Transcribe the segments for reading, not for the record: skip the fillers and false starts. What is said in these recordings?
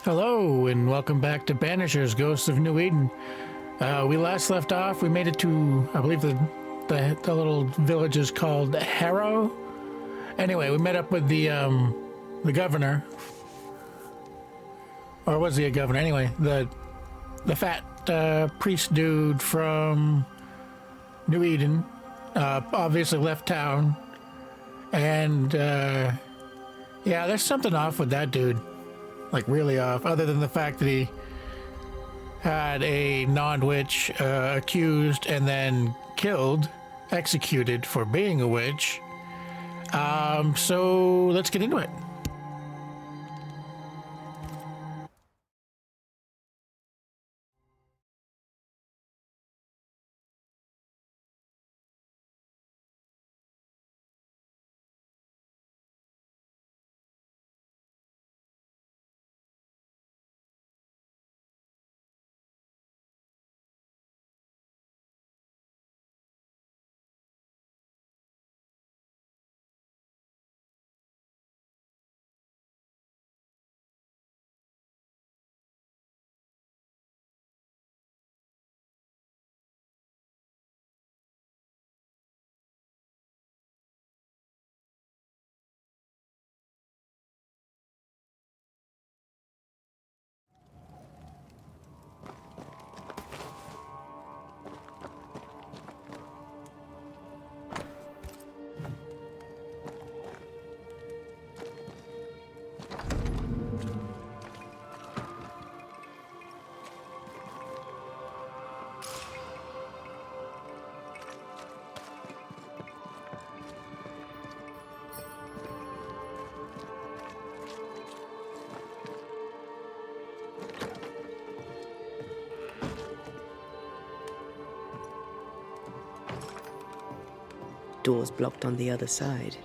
Hello, and welcome back to Banishers, Ghosts of New Eden. We last left off, we made it to, I believe the little village is called Harrow. Anyway, we met up with the governor. Or was he a governor? Anyway, the fat priest dude from New Eden obviously left town. And, yeah, there's something off with that dude. Like, really off, other than the fact that he had a non-witch accused and then killed, executed for being a witch. So let's get into it. Doors blocked on the other side.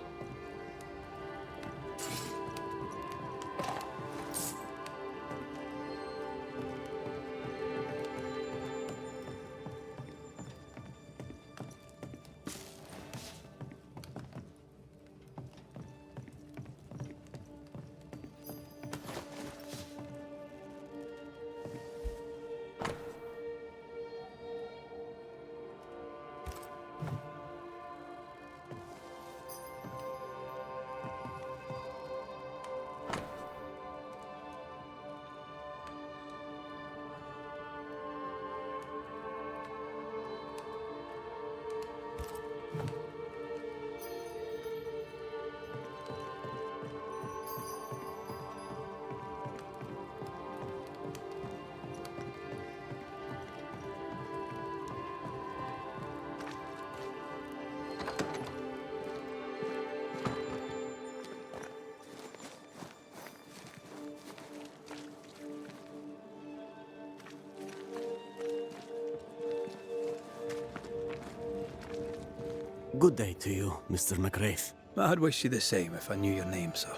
Good day to you, Mr. McWraith. I'd wish you the same if I knew your name, sir.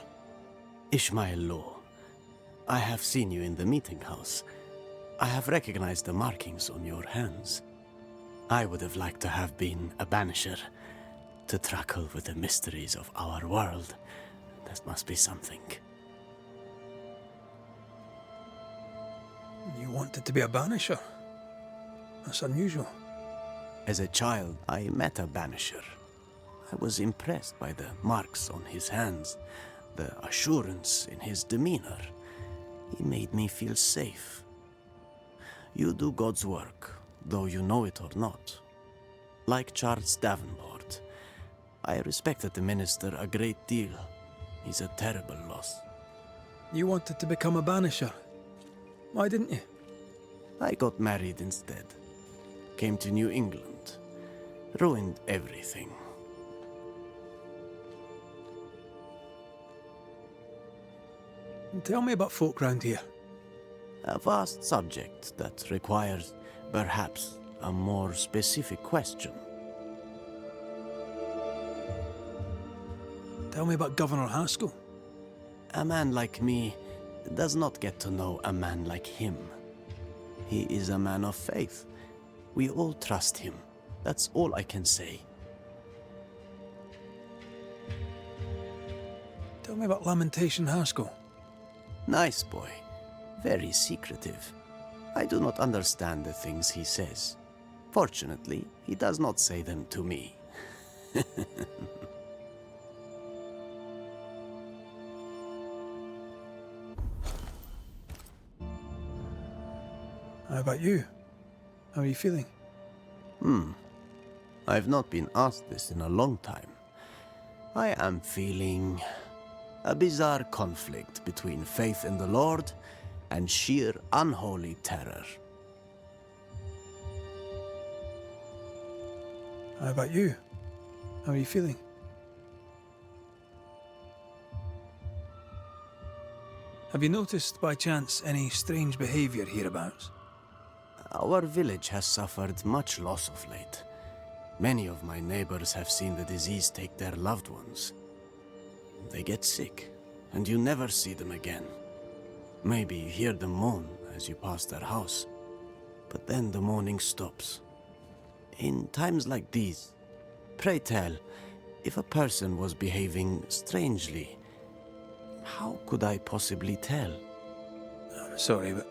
Ishmael Law. I have seen you in the meeting house. I have recognized the markings on your hands. I would have liked to have been a banisher, to truckle with the mysteries of our world. That must be something. You wanted to be a banisher? That's unusual. As a child, I met a banisher. I was impressed by the marks on his hands, the assurance in his demeanor. He made me feel safe. You do God's work, though you know it or not. Like Charles Davenport, I respected the minister a great deal. He's a terrible loss. You wanted to become a banisher. Why didn't you? I got married instead. Came to New England. Ruined everything. Tell me about folk round here. A vast subject that requires, perhaps, a more specific question. Tell me about Governor Haskell. A man like me does not get to know a man like him. He is a man of faith. We all trust him. That's all I can say. Tell me about Lamentation Haskell. Nice boy. very secretive. I do not understand the things he says. Fortunately, he does not say them to me. How about you? How are you feeling? I've not been asked this in a long time. I am feeling a bizarre conflict between faith in the Lord and sheer unholy terror. How about you? How are you feeling? Have you noticed by chance any strange behavior hereabouts? Our village has suffered much loss of late. Many of my neighbors have seen the disease take their loved ones. They get sick, and you never see them again. Maybe you hear them moan as you pass their house, but then the moaning stops. In times like these, pray tell, if a person was behaving strangely, how could I possibly tell? I'm sorry, but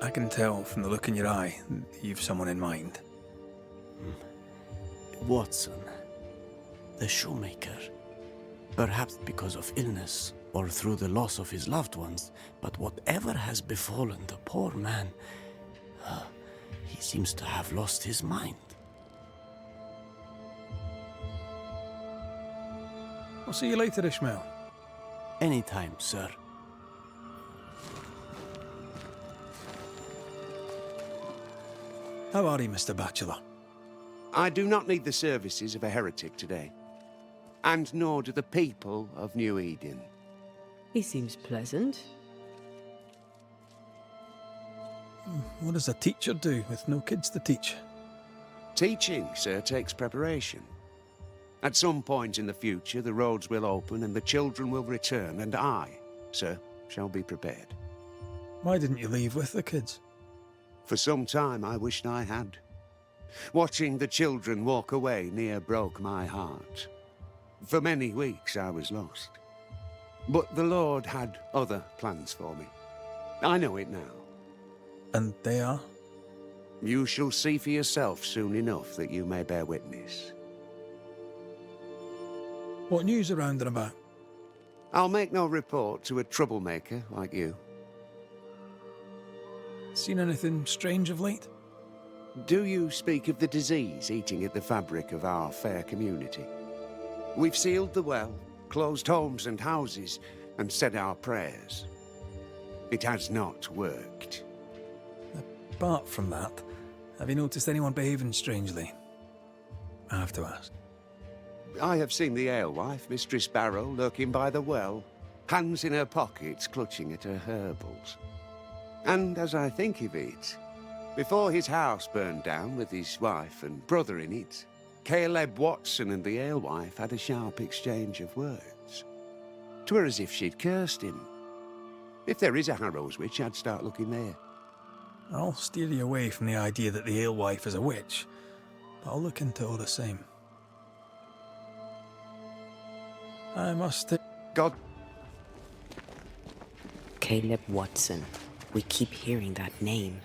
I can tell from the look in your eye that you've someone in mind. Watson, the shoemaker. Perhaps because of illness or through the loss of his loved ones, but whatever has befallen the poor man, he seems to have lost his mind. I'll see you later, Ishmael. Anytime, sir. How are you, Mr. Bachelor? I do not need the services of a heretic today. And nor do the people of New Eden. He seems pleasant. What does a teacher do with no kids to teach? Teaching, sir, takes preparation. At some point in the future, the roads will open and the children will return, and I, sir, shall be prepared. Why didn't you leave with the kids? For some time I wished I had. Watching the children walk away near broke my heart. For many weeks I was lost. But the Lord had other plans for me. I know it now. And they are? You shall see for yourself soon enough that you may bear witness. What news around and about? I'll make no report to a troublemaker like you. Seen anything strange of late? Do you speak of the disease eating at the fabric of our fair community? We've sealed the well, closed homes and houses, and said our prayers. It has not worked. Apart from that, have you noticed anyone behaving strangely? I have to ask. I have seen the alewife, Mistress Barrow, lurking by the well, hands in her pockets clutching at her herbals. And as I think of it, before his house burned down with his wife and brother in it, Caleb Watson and the alewife had a sharp exchange of words. 'Twere as if she'd cursed him. If there is a Harrow's witch, I'd start looking there. I'll steer you away from the idea that the alewife is a witch, but I'll look into it all the same. I must... God... Caleb Watson. We keep hearing that name.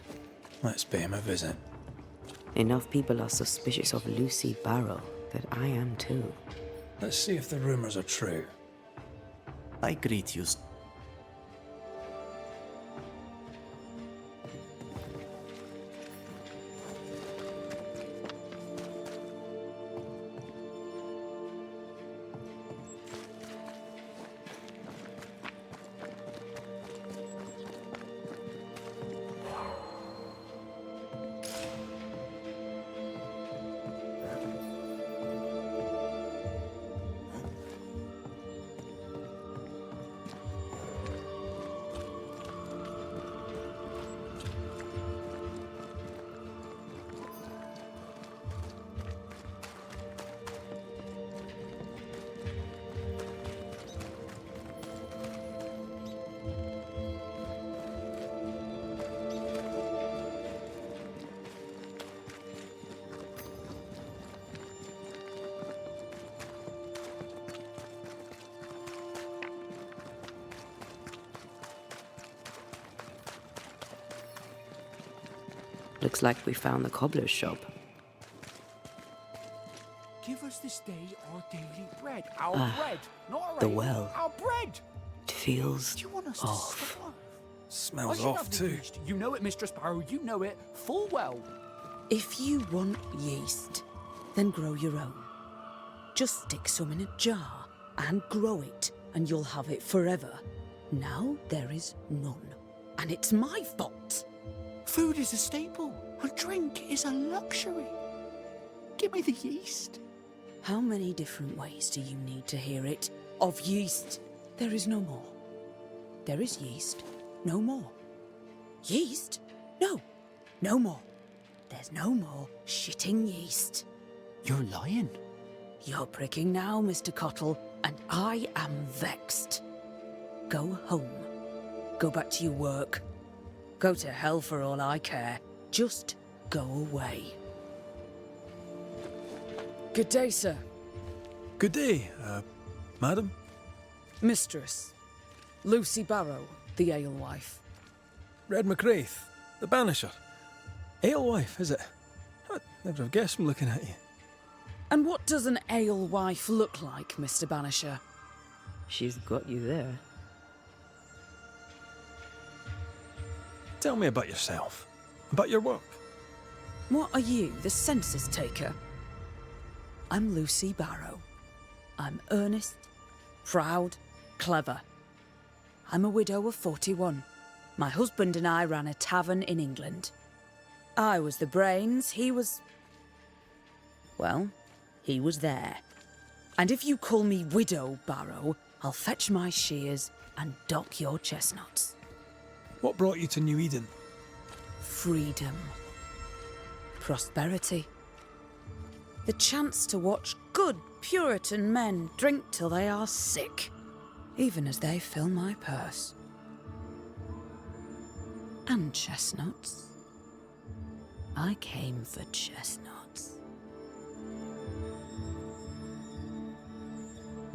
Let's pay him a visit. Enough people are suspicious of Lucy Barrow that I am too. Let's see if the rumors are true. I greet you. Looks like we found the cobbler's shop. Give us this day our daily bread. Our bread, not our the ale, well. Our bread. It feels Do you want us to off. starve? I Smells should off have the too. yeast. You know it, Mistress Barrow. You know it full well. If you want yeast, then grow your own. Just stick some in a jar and grow it, and you'll have it forever. Now there is none, and it's my fault. Food is a staple, and drink is a luxury. Give me the yeast. How many different ways do you need to hear it? Of yeast, there is no more. There is yeast, no more. Yeast? No, no more. There's no more shitting yeast. You're lying. You're pricking now, Mr. Cottle, and I am vexed. Go home. Go back to your work. Go to hell for all I care. Just go away. Good day, sir. Good day, madam. Mistress. Lucy Barrow, the alewife. Red McCraith, the Banisher. Alewife, is it? I'd never have guessed from looking at you. And what does an alewife look like, Mr. Banisher? She's got you there. Tell me about yourself. About your work. What are you, the census taker? I'm Lucy Barrow. I'm earnest, proud, clever. I'm a widow of 41. My husband and I ran a tavern in England. I was the brains, he was... well, he was there. And if you call me Widow Barrow, I'll fetch my shears and dock your chestnuts. What brought you to New Eden? Freedom. Prosperity. The chance to watch good Puritan men drink till they are sick, even as they fill my purse. And chestnuts. I came for chestnuts.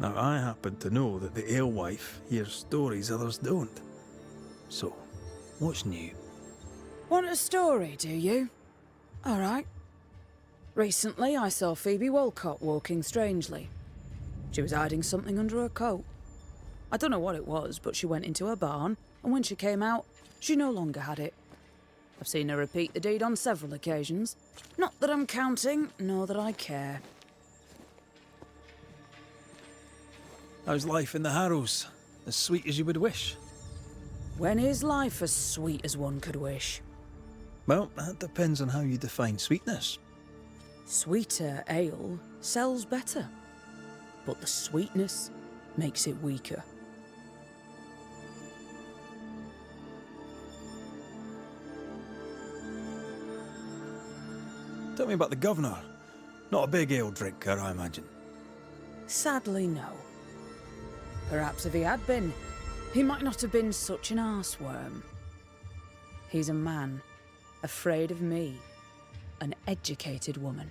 Now, I happen to know that the alewife hears stories others don't. So, what's new? Want a story, do you? All right. Recently, I saw Phoebe Walcott walking strangely. She was hiding something under her coat. I don't know what it was, but she went into her barn, and when she came out, she no longer had it. I've seen her repeat the deed on several occasions. Not that I'm counting, nor that I care. How's life in the Harrows? As sweet as you would wish? When is life as sweet as one could wish? Well, that depends on how you define sweetness. Sweeter ale sells better, but the sweetness makes it weaker. Tell me about the governor. Not a big ale drinker, I imagine. Sadly, no. Perhaps if he had been, he might not have been such an arseworm. He's a man, afraid of me, an educated woman.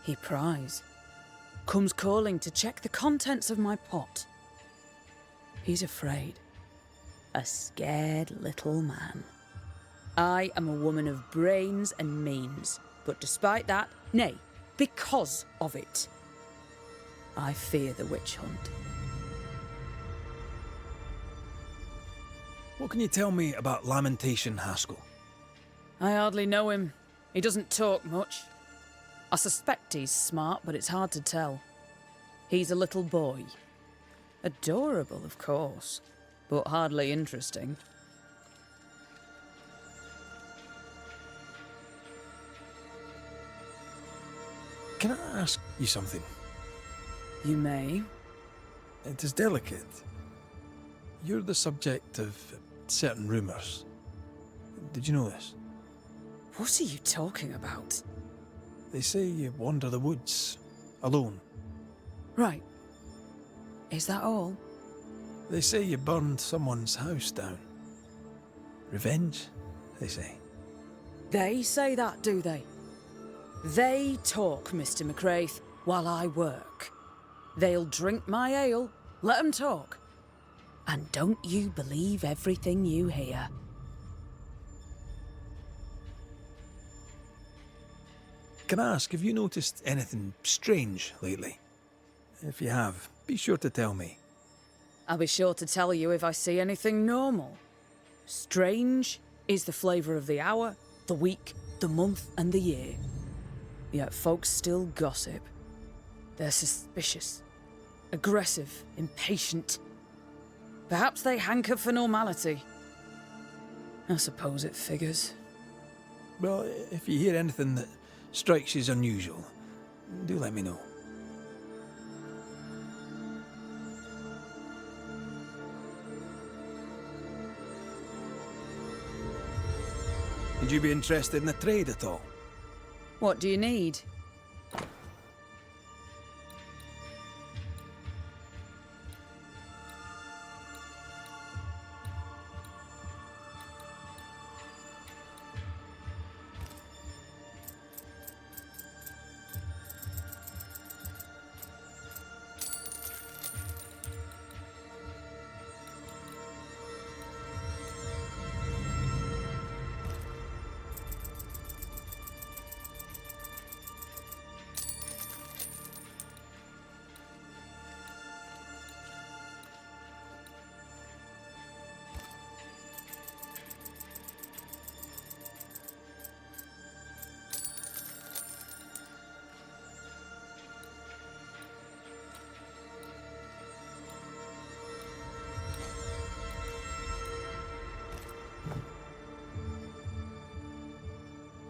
He pries, comes calling to check the contents of my pot. He's afraid, a scared little man. I am a woman of brains and means, but despite that, nay, because of it, I fear the witch hunt. What can you tell me about Lamentation Haskell? I hardly know him. He doesn't talk much. I suspect he's smart, but it's hard to tell. He's a little boy. Adorable, of course, but hardly interesting. Can I ask you something? You may. It is delicate. You're the subject of certain rumours. Did you know this? What are you talking about? They say you wander the woods, alone. Right. Is that all? They say you burned someone's house down. Revenge, they say. They say that, do they? They talk, Mr. McCraith, while I work. They'll drink my ale, let 'em talk. And don't you believe everything you hear. Can I ask, have you noticed anything strange lately? If you have, be sure to tell me. I'll be sure to tell you if I see anything normal. Strange is the flavour of the hour, the week, the month, and the year. Yet folks still gossip. They're suspicious, aggressive, impatient. Perhaps they hanker for normality. I suppose it figures. Well, if you hear anything that strikes you as unusual, do let me know. Would you be interested in a trade at all? What do you need?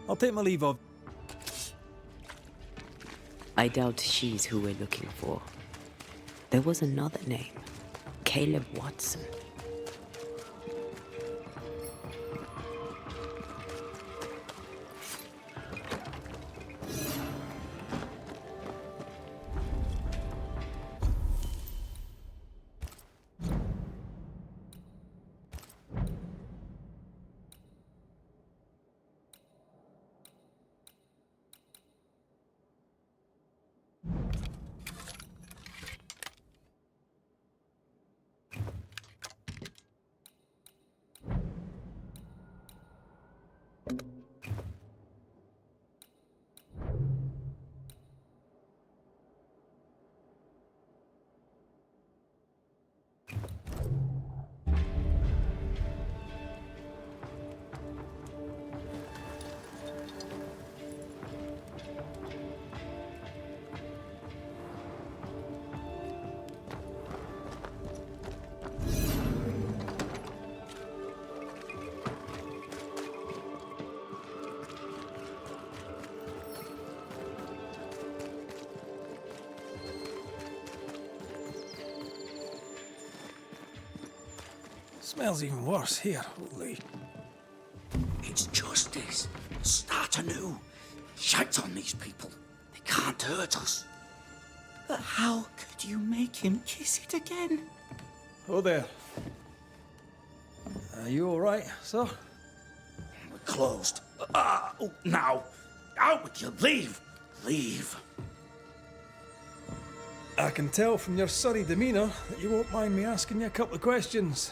I'll take my leave of... I doubt she's who we're looking for. There was another name. Caleb Watson. Smells even worse here, holy. It's justice. Start anew. Shite on these people. They can't hurt us. But how could you make him kiss it again? Oh there. Are you alright, sir? We're closed. Now. Out with you. Leave. Leave. I can tell from your surly demeanour that you won't mind me asking you a couple of questions.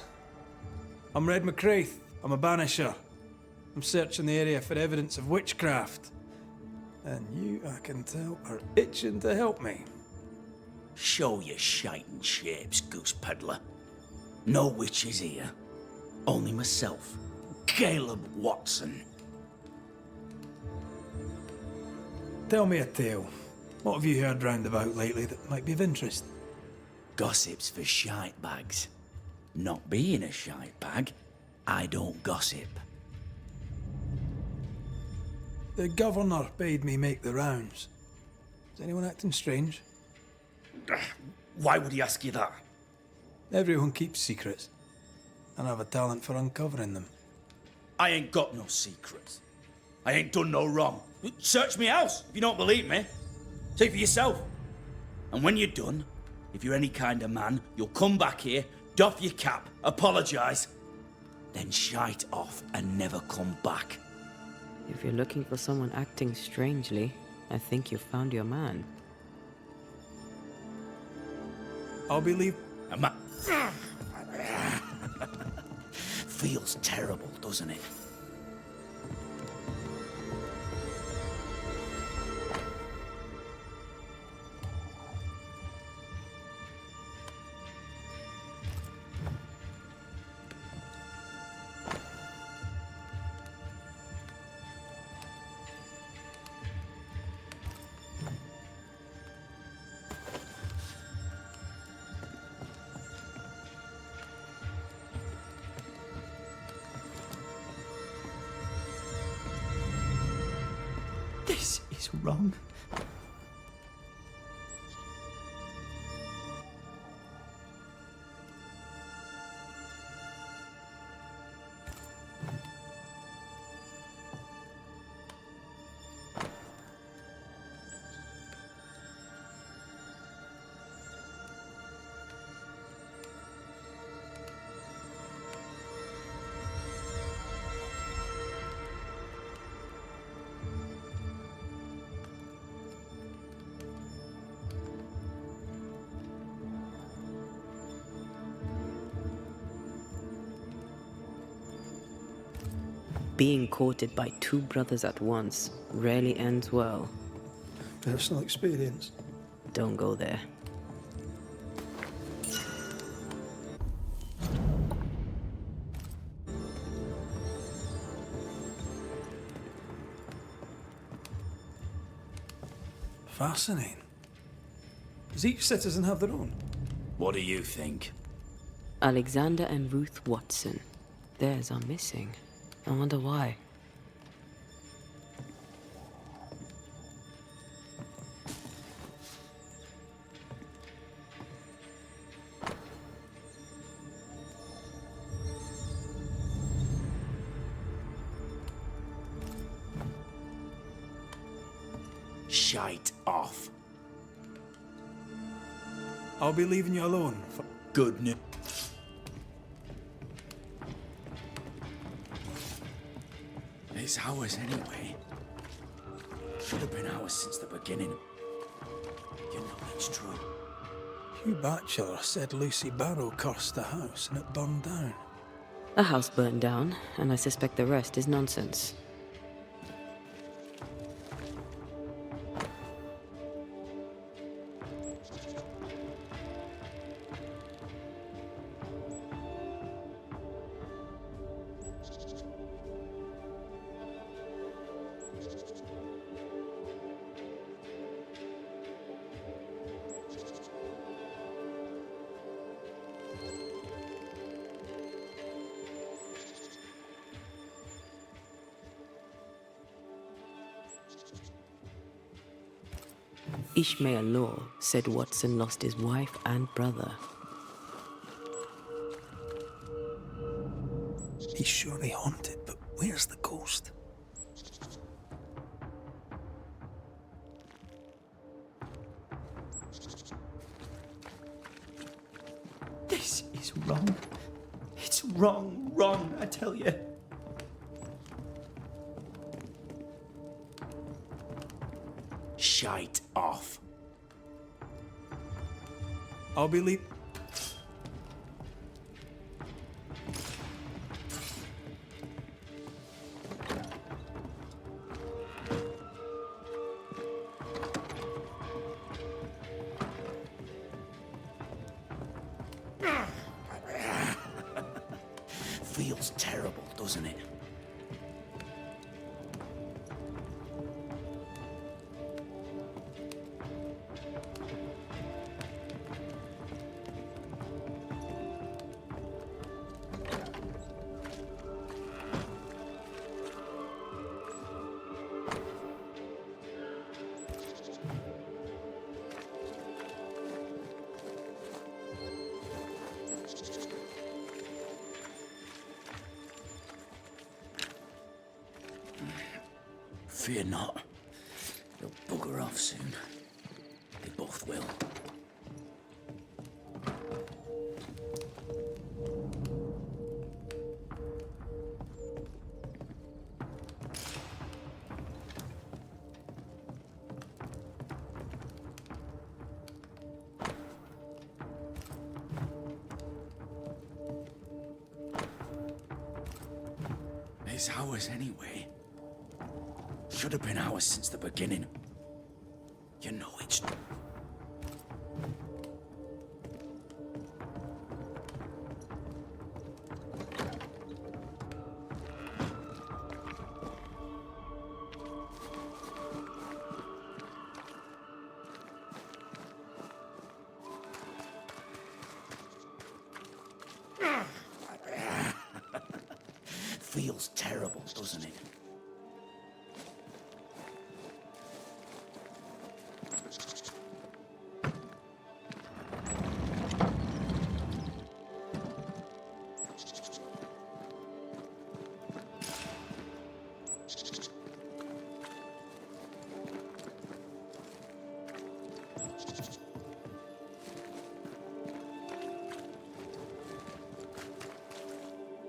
I'm Red McCraith. I'm a Banisher. I'm searching the area for evidence of witchcraft. And you, I can tell, are itching to help me. Show your shiting shapes, goose peddler. No witches here. Only myself, Caleb Watson. Tell me a tale. What have you heard round about lately that might be of interest? Gossip's for shite bags. Not being a shite bag, I don't gossip. The governor bade me make the rounds. Is anyone acting strange? Why would he ask you that? Everyone keeps secrets, and I have a talent for uncovering them. I ain't got no secrets. I ain't done no wrong. Search me house if you don't believe me. See for yourself. And when you're done, if you're any kind of man, you'll come back here, doff your cap, apologise, then shite off and never come back. If you're looking for someone acting strangely, I think you've found your man. I'll believe... Feels terrible, doesn't it? It's wrong. Being courted by two brothers at once rarely ends well. Personal experience. Don't go there. Fascinating. Does each citizen have their own? What do you think? Alexander and Ruth Watson. Theirs are missing. I wonder why. Shite off. I'll be leaving you alone. Good news. It's ours anyway. Should have been ours since the beginning. You know it's true. Hugh Batchelor said Lucy Barrow cursed the house and it burned down. The house burned down, and I suspect the rest is nonsense. Ishmael Law said Watson lost his wife and brother. He's surely haunted, but where's the ghost? This is wrong. It's wrong, I tell you. Shite off. I'll be leaving. Feels terrible, doesn't it? Fear not. They'll bugger off soon. They both will. It's ours anyway. Should have been ours since the beginning. You know it's... Feels terrible, doesn't it?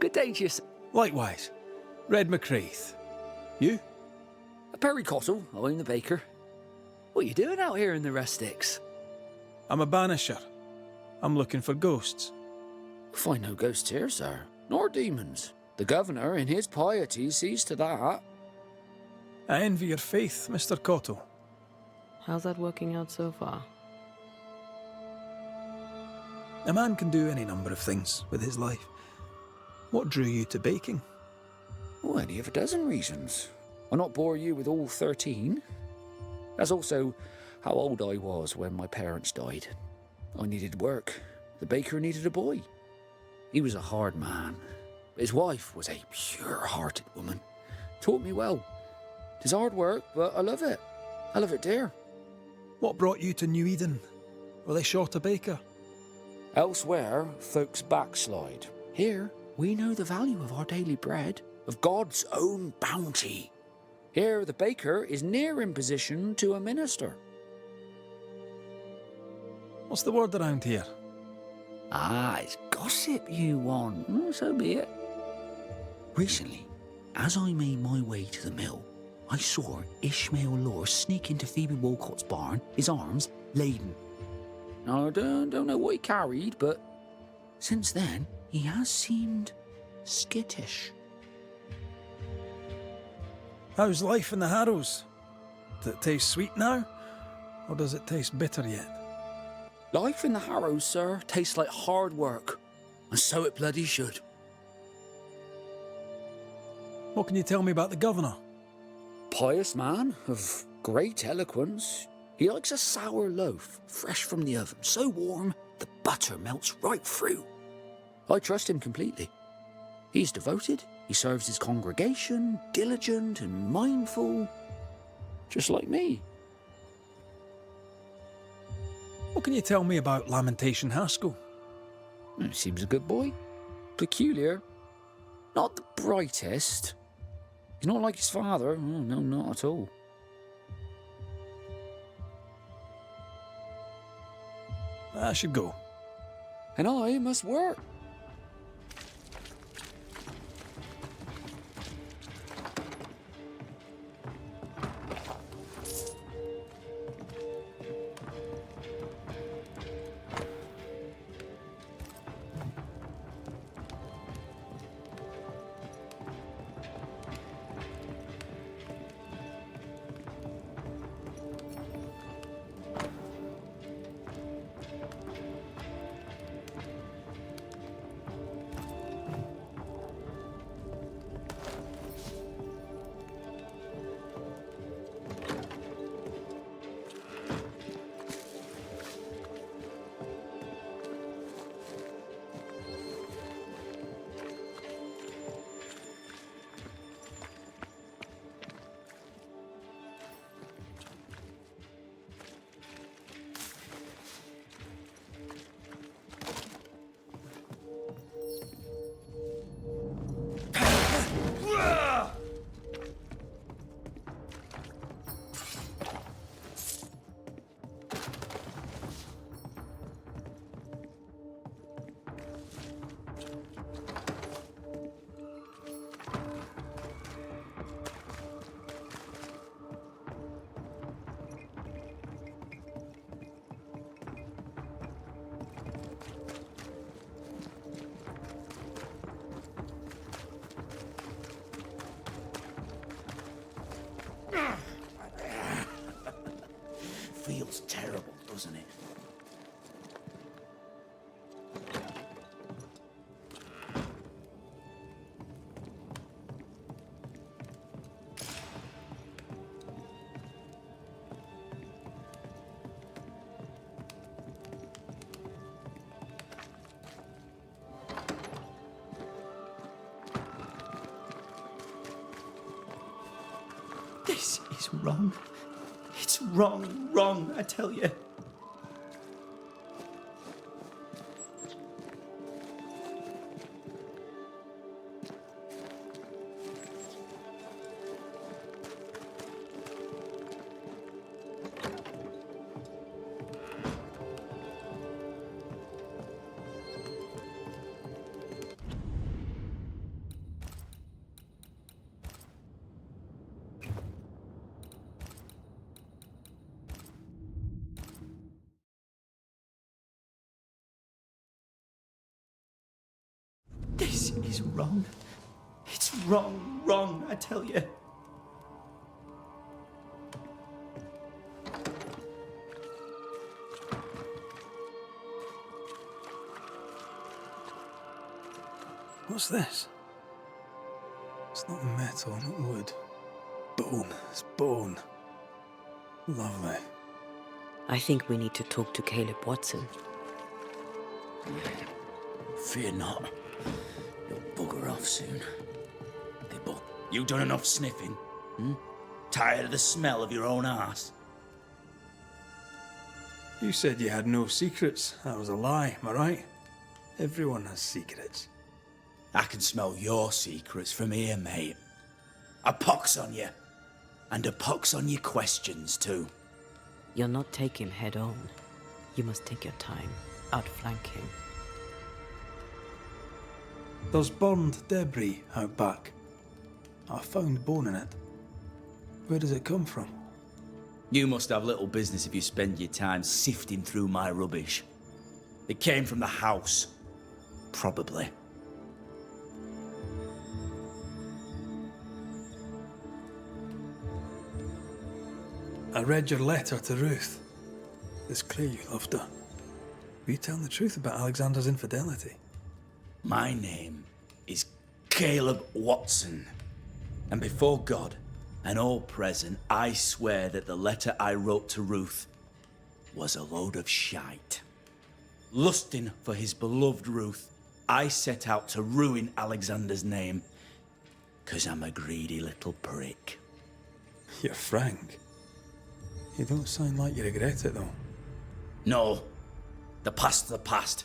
Good day to you, Likewise. Red McCraith. You? Perry Cottle. I'm the baker. What are you doing out here in the rustics? I'm a banisher. I'm looking for ghosts. Find no ghosts here, sir, nor demons. The governor, in his piety, sees to that. I envy your faith, Mr. Cottle. How's that working out so far? A man can do any number of things with his life. What drew you to baking? Oh, any of a dozen reasons. I'll not bore you with all 13. That's also how old I was when my parents died. I needed work. The baker needed a boy. He was a hard man. His wife was a pure-hearted woman. Taught me well. 'Tis hard work, but I love it. I love it dear. What brought you to New Eden? Were they short a baker? Elsewhere, folks backslide. Here, we know the value of our daily bread, of God's own bounty. Here, the baker is near in position to a minister. What's the word around here? Ah, it's gossip you want. Oh, so be it. Recently, as I made my way to the mill, I saw Ishmael Lore sneak into Phoebe Walcott's barn, his arms laden. Now, I don't know what he carried, but since then, he has seemed skittish. How's life in the Harrows? Does it taste sweet now? Or does it taste bitter yet? Life in the Harrows, sir, tastes like hard work, and so it bloody should. What can you tell me about the governor? Pious man of great eloquence. He likes a sour loaf, fresh from the oven, so warm the butter melts right through. I trust him completely. He's devoted, he serves his congregation, diligent and mindful, just like me. What can you tell me about Lamentation Haskell? He seems a good boy. Peculiar. Not the brightest. He's not like his father. Oh, no, not at all. I should go. And I must work. Feels terrible, doesn't it? This is wrong. It's wrong, I tell you. is wrong. It's wrong, I tell you. What's this? It's not metal, not wood. Bone. It's bone. Lovely. I think we need to talk to Caleb Watson. Fear not. You'll bugger off soon. Dibble, you done enough sniffing? Tired of the smell of your own arse? You said you had no secrets. That was a lie, am I right? Everyone has secrets. I can smell your secrets from here, mate. A pox on you. And a pox on your questions, too. You'll not take him head on. You must take your time, outflank him. There's burned debris out back. I found bone in it. Where does it come from? You must have little business if you spend your time sifting through my rubbish. It came from the house. Probably. I read your letter to Ruth. It's clear you loved her. Were you telling the truth about Alexander's infidelity? My name is Caleb Watson. And before God and all present, I swear that the letter I wrote to Ruth was a load of shite. Lusting for his beloved Ruth, I set out to ruin Alexander's name, 'cause I'm a greedy little prick. You're frank. You don't sound like you regret it, though. No, the past's the past.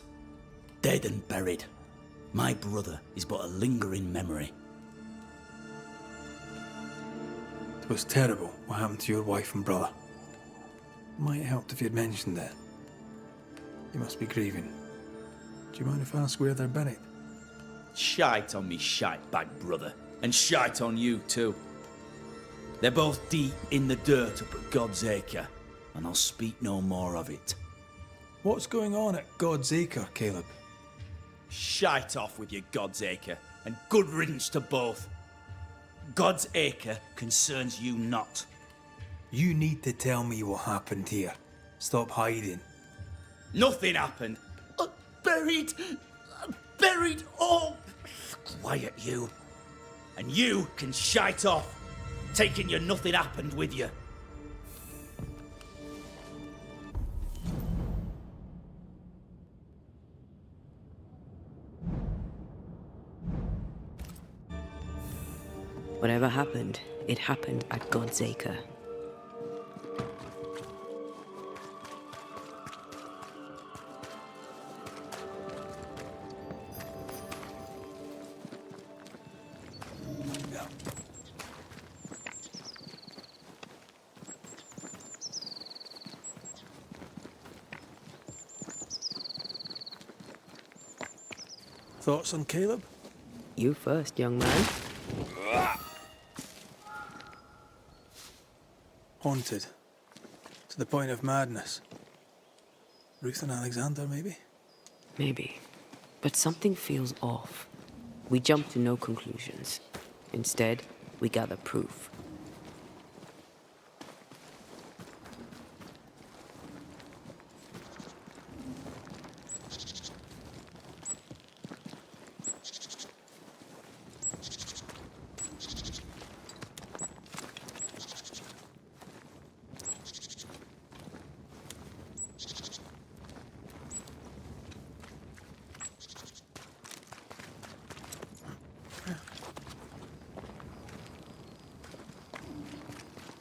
Dead and buried. My brother is but a lingering memory. It was terrible what happened to your wife and brother. Might have helped if you'd mentioned it. You must be grieving. Do you mind if I ask where they're buried? Shite on me shite bag brother, and shite on you too. They're both deep in the dirt up at God's Acre, and I'll speak no more of it. What's going on at God's Acre, Caleb? Shite off with your God's Acre, and good riddance to both. God's Acre concerns you not. You need to tell me what happened here. Stop hiding. Nothing happened. Buried. Buried. Oh, quiet you. And you can shite off, taking your nothing happened with you. Whatever happened, it happened at God's Acre. Thoughts on Caleb? You first, young man. Haunted. To the point of madness. Ruth and Alexander, maybe? Maybe. But something feels off. We jump to no conclusions. Instead, we gather proof.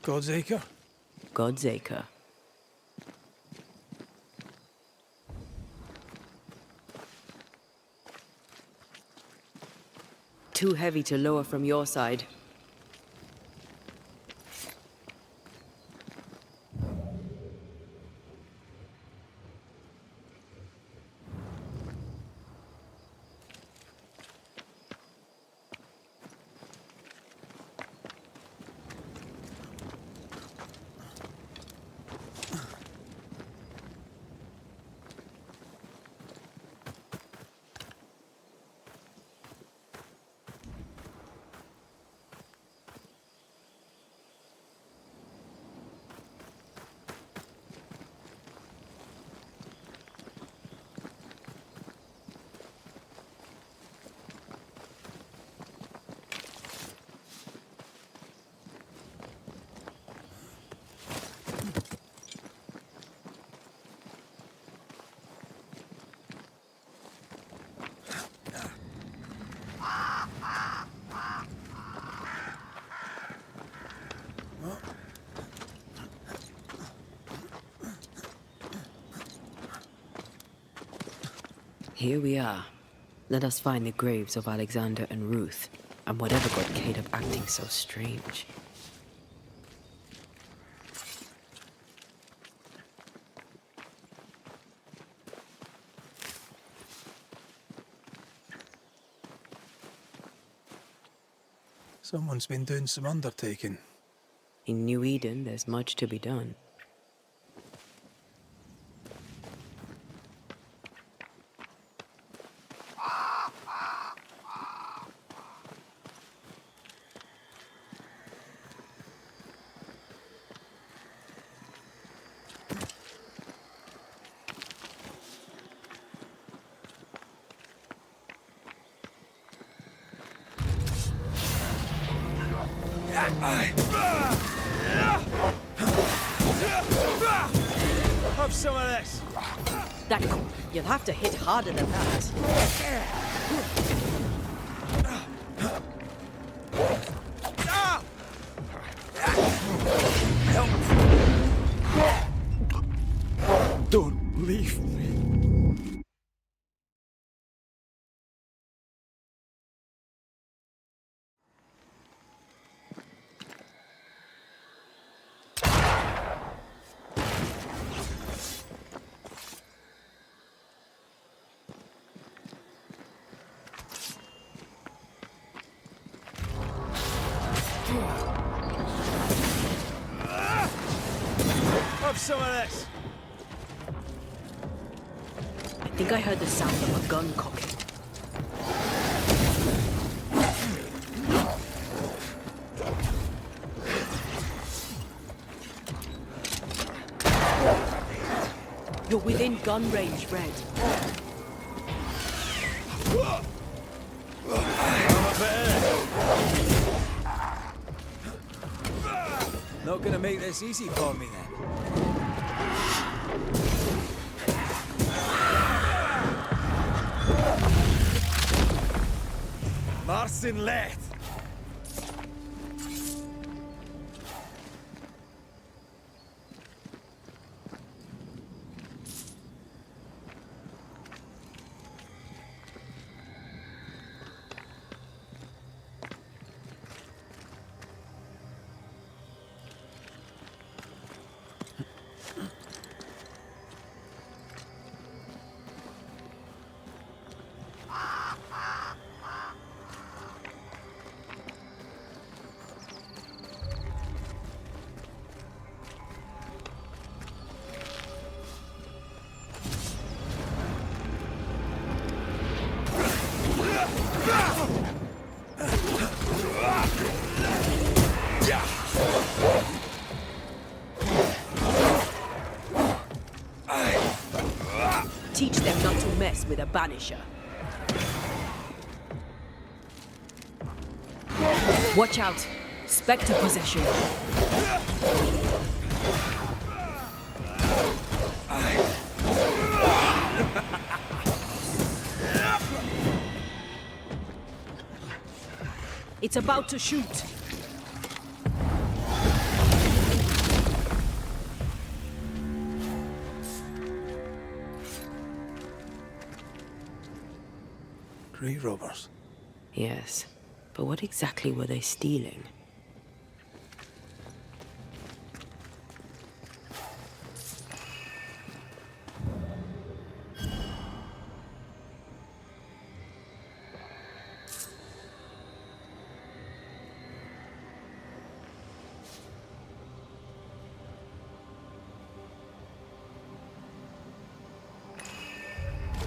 God's Acre? God's Acre. Too heavy to lower from your side. Here we are. Let us find the graves of Alexander and Ruth, and whatever got Caleb acting so strange. Someone's been doing some undertaking. In New Eden, there's much to be done. Have some of this. You'll have to hit harder than that. Don't leave me. Have some of this. I think I heard the sound of a gun cocking. You're within gun range, Red. Not gonna make this easy for me then. Marcin left. Teach them not to mess with a Banisher. Watch out! Spectre possession. It's about to shoot. Grave robbers. Yes, but what exactly were they stealing?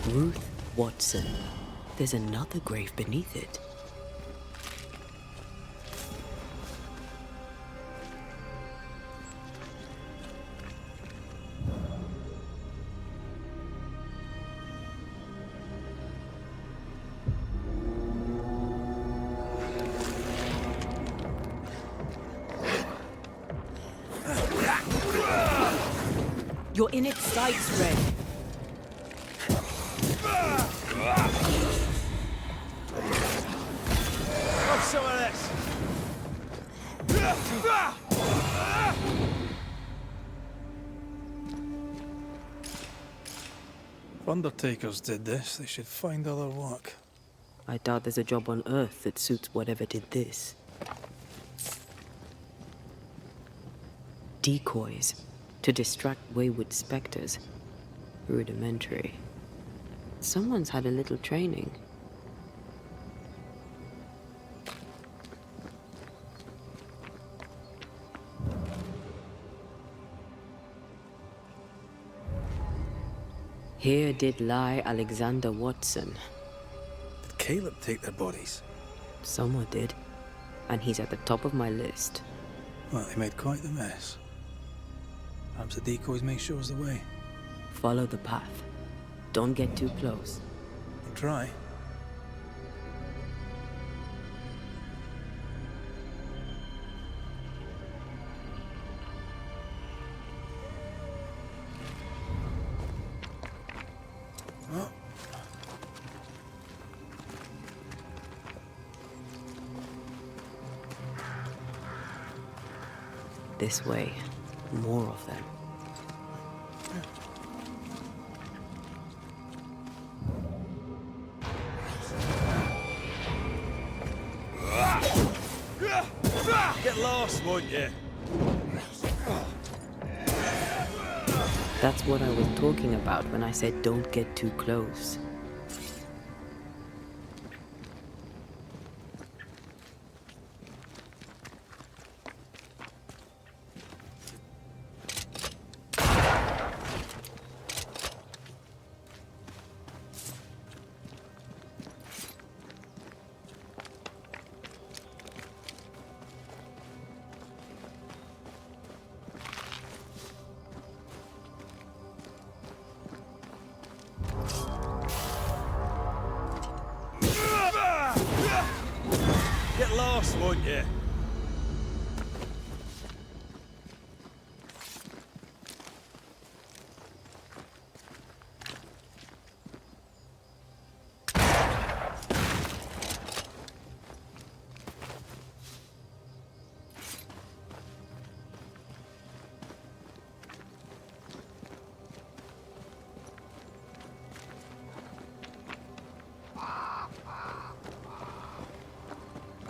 Ruth Watson. There's another grave beneath it. You're in its sights, Red. Have some of this. undertakers did this, they should find other work. I doubt there's a job on Earth that suits whatever did this. Decoys to distract wayward specters. Rudimentary. Someone's had a little training. Here did lie Alexander Watson. Did Caleb take their bodies? Someone did. And he's at the top of my list. Well, they made quite the mess. Perhaps the decoys may show us the way. Follow the path. Don't get too close. We'll try. This way. More of them. Get lost, won't you? That's what I was talking about when I said don't get too close. Get lost, won't you?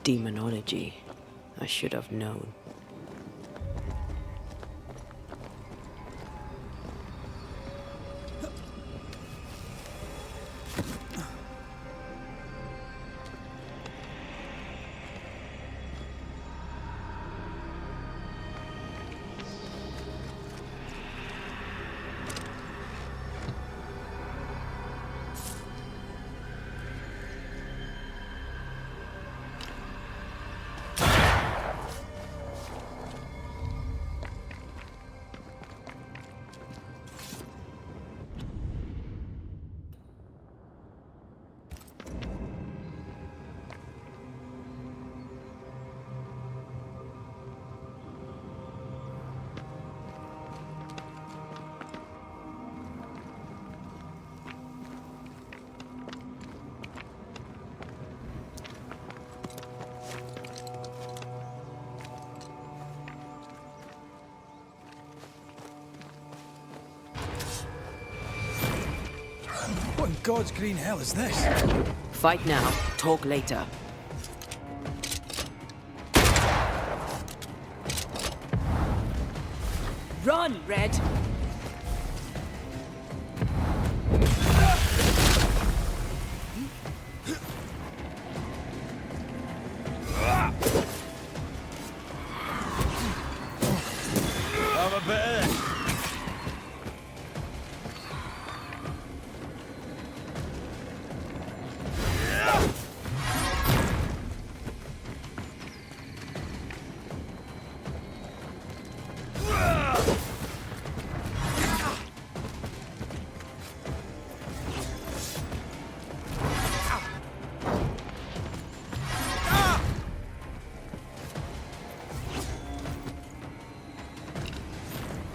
Demonology. I should have known. What in God's green hell is this? Fight now, talk later. Run, Red! I'm a bear.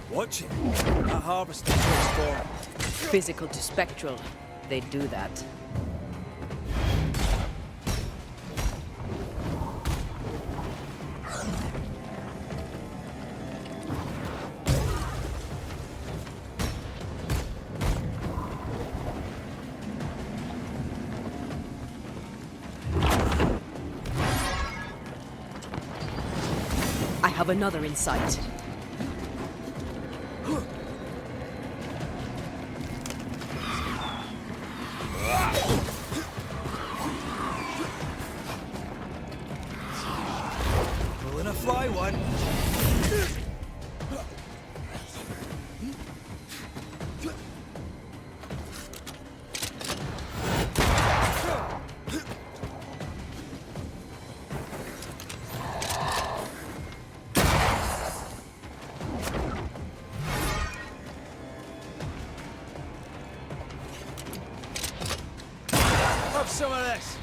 Watch it. That harvester transform. Physical to spectral. They do that. of another in sight. Pulling a fly one. Have some of this.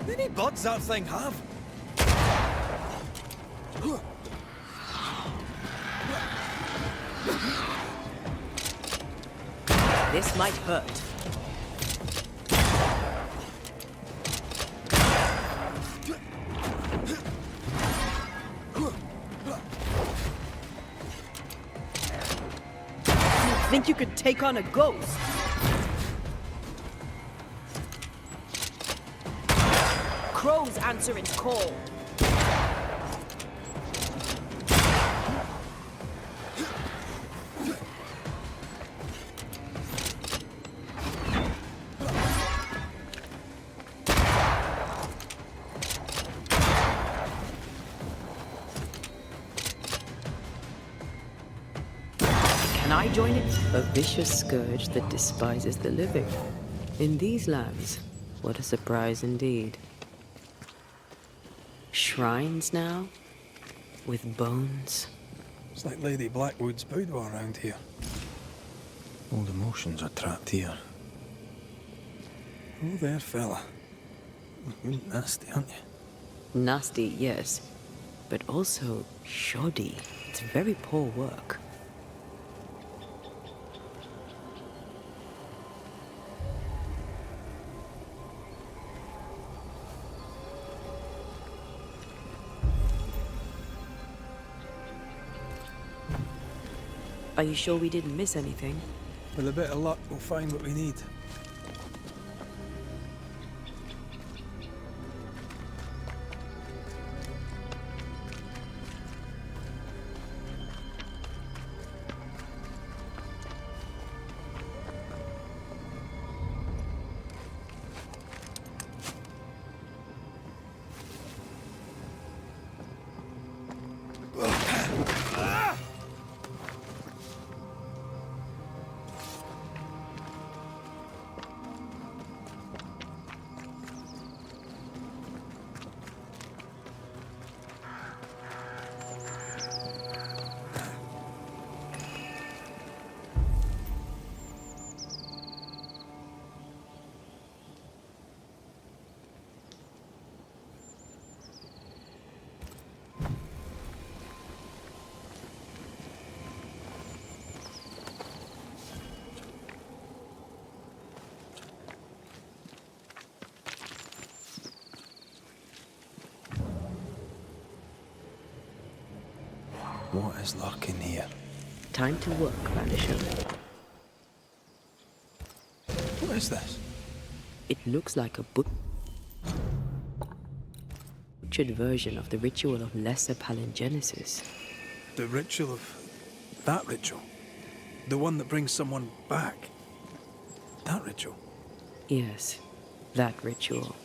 Many buds that thing have? This might hurt. You think you could take on a ghost? Crows answer its call. Can I join it? A vicious scourge that despises the living. In these lands, what a surprise indeed. Shrines now? With bones? It's like Lady Blackwood's boudoir around here. Old emotions are trapped here. Oh there, fella. You're nasty, aren't you? Nasty, yes. But also shoddy. It's very poor work. Are you sure we didn't miss anything? With a bit of luck, we'll find what we need. What is lurking here? Time to work, Banisher. What is this? It looks like a butchered version of the ritual of lesser palingenesis. The ritual of... that ritual? The one that brings someone back? That ritual? Yes, that ritual.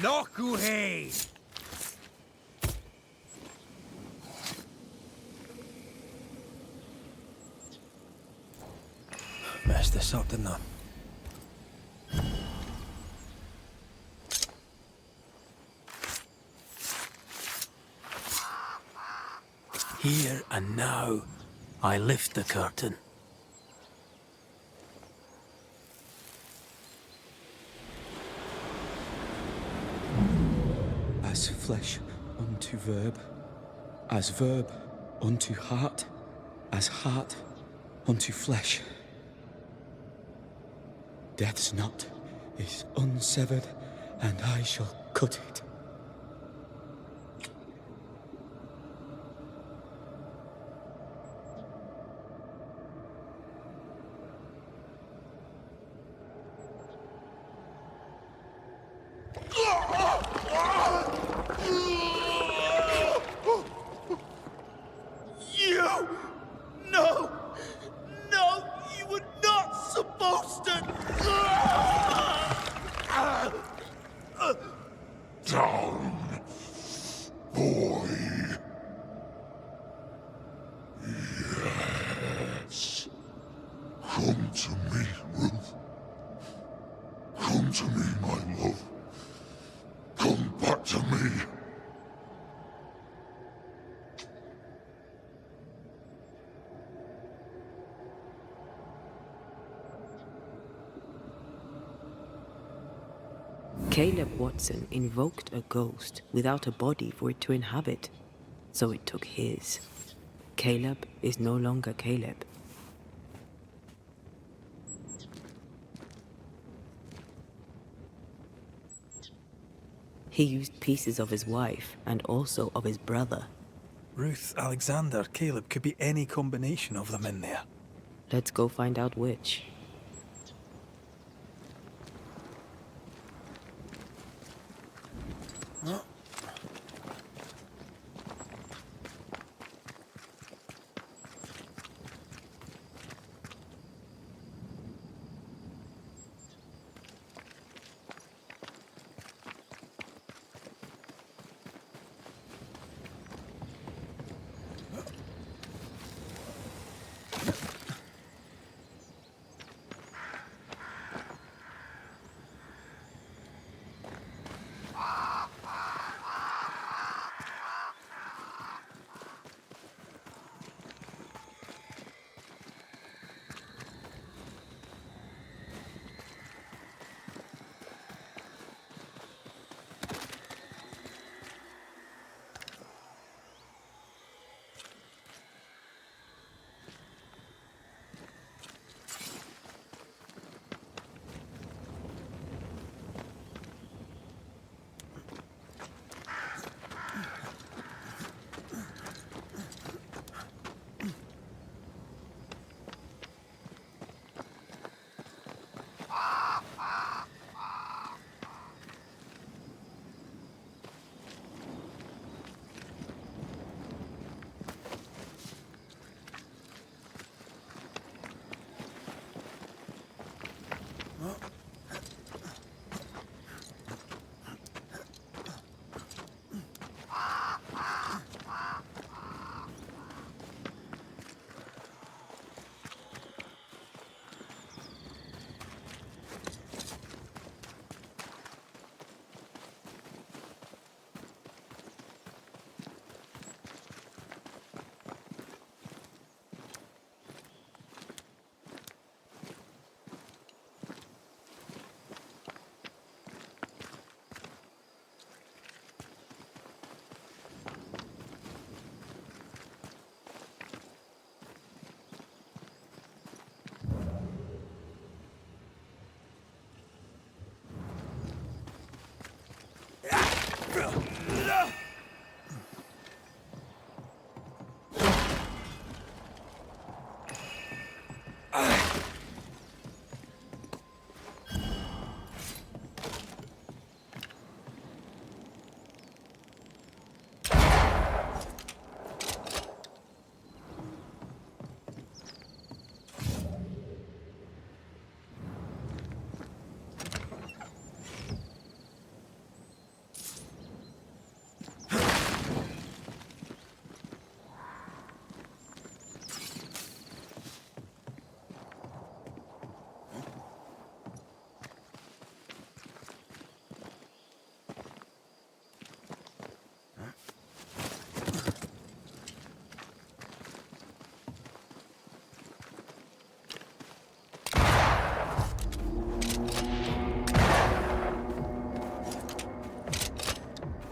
Nokuhei! Messed this up, didn't I? Here and now, I lift the curtain. as flesh unto verb, as verb unto heart, as heart unto flesh. Death's knot is unsevered, and I shall cut it. You! No! No! You were not supposed to! Down, boy. Yes. Come to me, Ruth. Come to me, my love. Come back to me. Caleb Watson invoked a ghost without a body for it to inhabit, so it took his. Caleb is no longer Caleb. He used pieces of his wife and also of his brother. Ruth, Alexander, Caleb, could be any combination of them in there. Let's go find out which.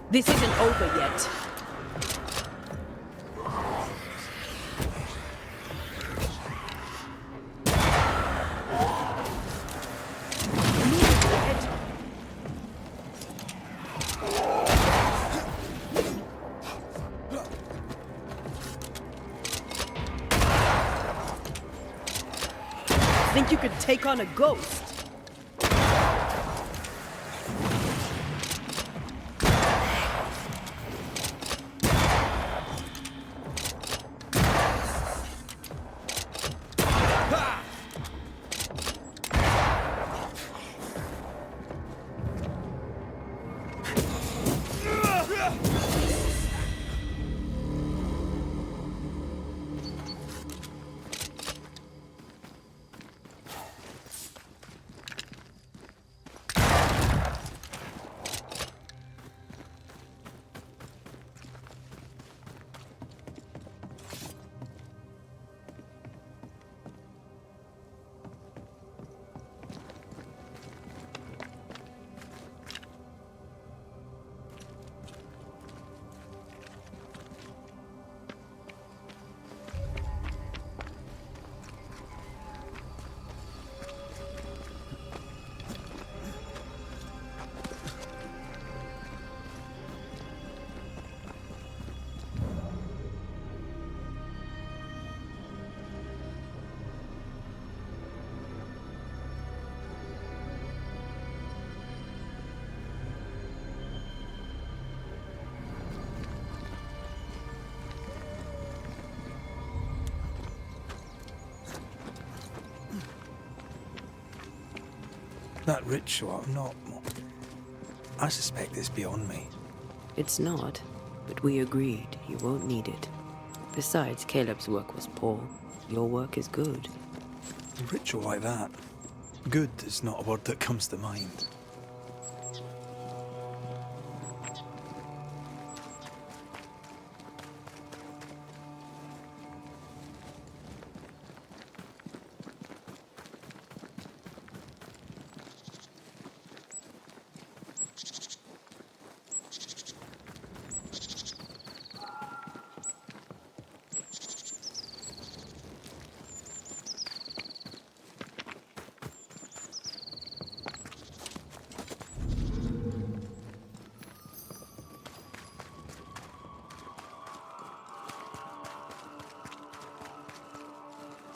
This isn't over yet. Think you could take on a ghost? That ritual, I suspect it's beyond me. It's not, but we agreed you won't need it. Besides, Caleb's work was poor. Your work is good. A ritual like that, good is not a word that comes to mind.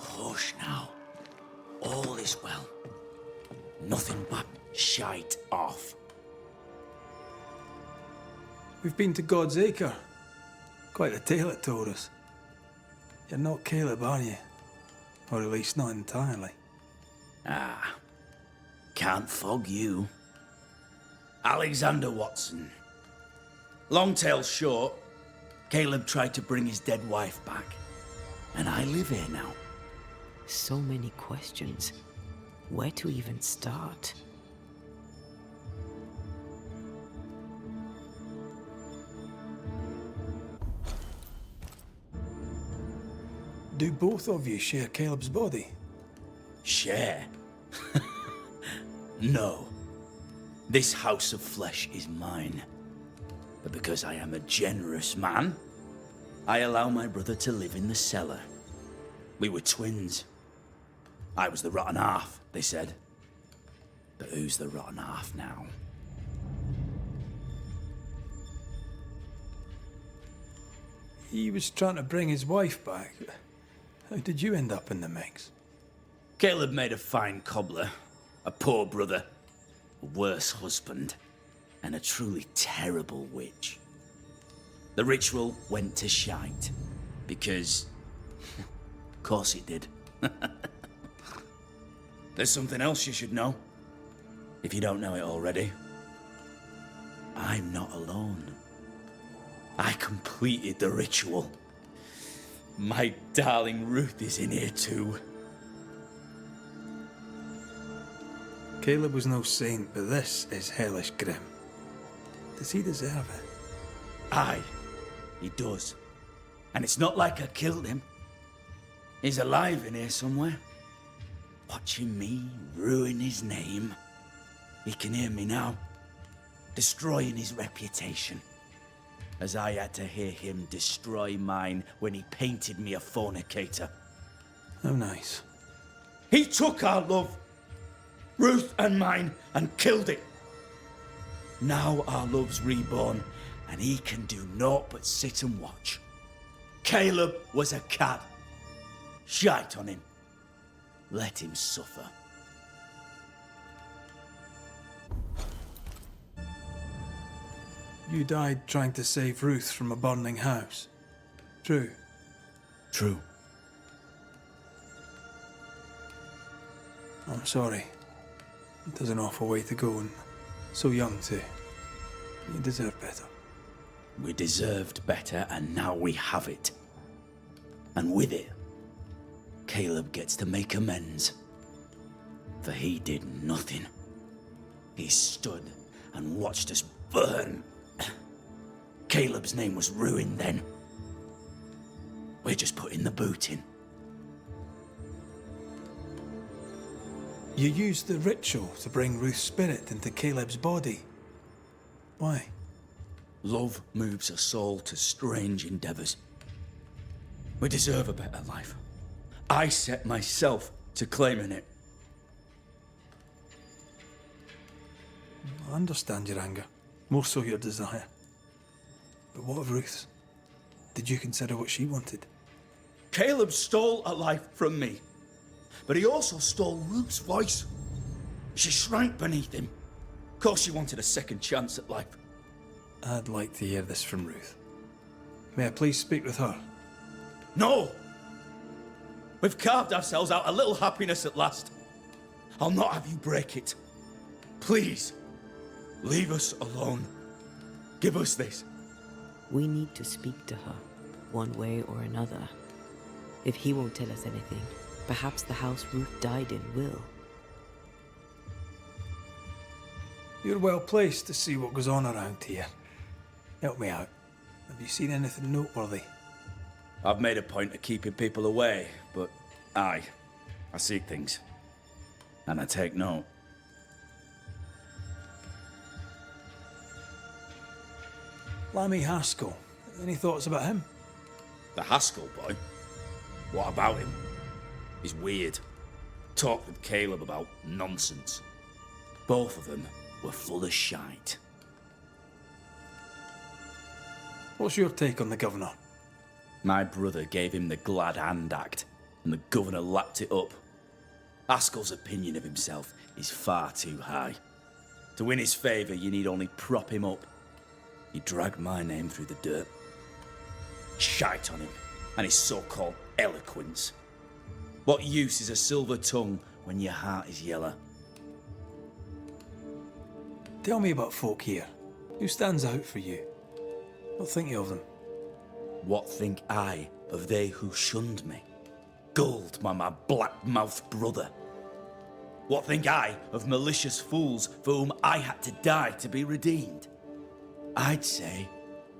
Hush now. All is well. Nothing but shite off. We've been to God's Acre. Quite a tale it told us. You're not Caleb, are you? Or at least not entirely. Ah, can't fog you. Alexander Watson. Long tale short, Caleb tried to bring his dead wife back. And I live here now. So many questions. Where to even start? Do both of you share Caleb's body? Share? No. This house of flesh is mine. But because I am a generous man, I allow my brother to live in the cellar. We were twins. I was the rotten half, they said. But who's the rotten half now? He was trying to bring his wife back. How did you end up in the mix? Caleb made a fine cobbler, a poor brother, a worse husband, and a truly terrible witch. The ritual went to shite, because... of course it did. There's something else you should know, if you don't know it already. I'm not alone. I completed the ritual. My darling Ruth is in here too. Caleb was no saint, but this is hellish grim. Does he deserve it? Aye, he does. And it's not like I killed him. He's alive in here somewhere. Watching me ruin his name. He can hear me now. Destroying his reputation. as I had to hear him destroy mine when he painted me a fornicator. How nice. He took our love, Ruth and mine, and killed it. Now our love's reborn, and he can do naught but sit and watch. Caleb was a cad. Shite on him. Let him suffer. You died trying to save Ruth from a burning house. True. True. I'm sorry. It was an awful way to go, and so young too. You deserve better. We deserved better, and now we have it. And with it, Caleb gets to make amends. For he did nothing. He stood and watched us burn. Caleb's name was ruined then. We're just putting the boot in. You used the ritual to bring Ruth's spirit into Caleb's body. Why? Love moves a soul to strange endeavors. We deserve a better life. I set myself to claiming it. I understand your anger, more so your desire. But what of Ruth's? Did you consider what she wanted? Caleb stole a life from me, but he also stole Ruth's voice. She shrank beneath him. Of course she wanted a second chance at life. I'd like to hear this from Ruth. May I please speak with her? No! We've carved ourselves out a little happiness at last. I'll not have you break it. Please, leave us alone. Give us this. We need to speak to her, one way or another. If he won't tell us anything, perhaps the house Ruth died in will. You're well placed to see what goes on around here. Help me out. Have you seen anything noteworthy? I've made a point of keeping people away, but I seek things. And I take note. Lammy Haskell. Any thoughts about him? The Haskell boy? What about him? He's weird. Talked with Caleb about nonsense. Both of them were full of shite. What's your take on the governor? My brother gave him the glad hand act, and the governor lapped it up. Haskell's opinion of himself is far too high. To win his favour, you need only prop him up. He dragged my name through the dirt. Shite on him, and his so-called eloquence. What use is a silver tongue when your heart is yellow? Tell me about folk here. Who stands out for you? What think you of them? What think I of they who shunned me? Gold, my black-mouthed brother. What think I of malicious fools for whom I had to die to be redeemed? I'd say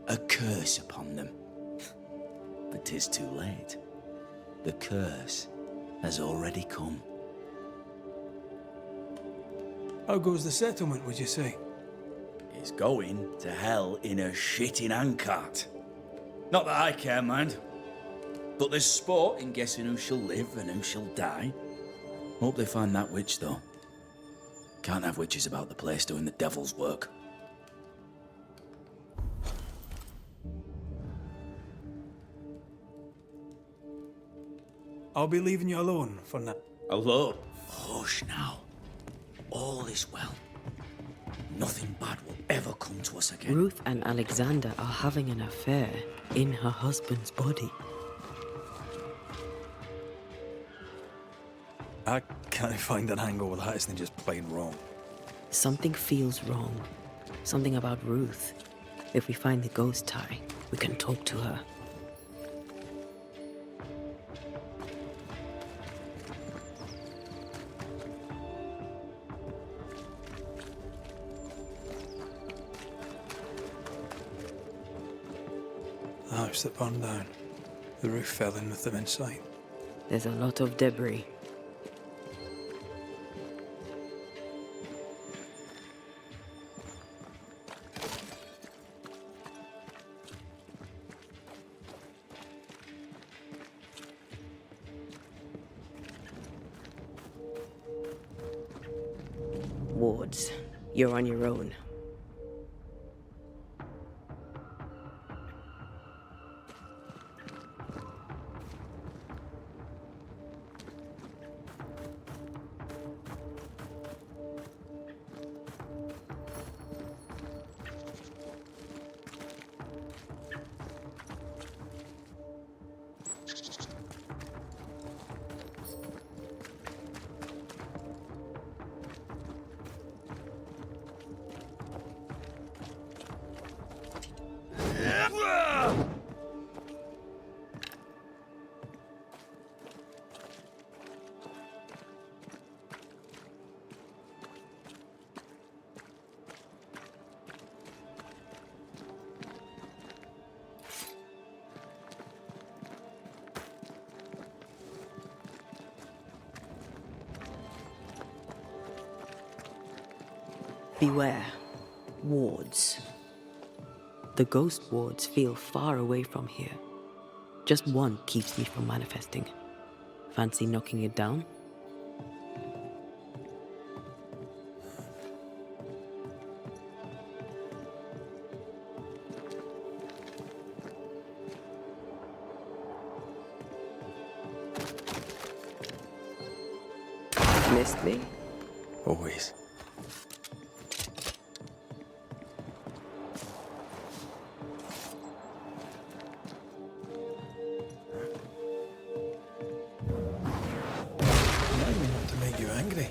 a curse upon them. But 'tis too late. The curse has already come. How goes the settlement, would you say? It's going to hell in a shitting handcart. Not that I care, mind. But there's sport in guessing who shall live and who shall die. Hope they find that witch, though. Can't have witches about the place doing the devil's work. I'll be leaving you alone for now. Alone? Hush now. All is well. Nothing bad will ever come to us again. Ruth and Alexander are having an affair in her husband's body. I can't find an angle where that isn't just plain wrong. Something feels wrong. Something about Ruth. If we find the ghost tie, we can talk to her. The house that burned down. The roof fell in with them inside. There's a lot of debris. wards. You're on your own. Beware. Wards. The ghost wards feel far away from here. Just one keeps me from manifesting. Fancy knocking it down? Missed me? Always. Not to make you angry.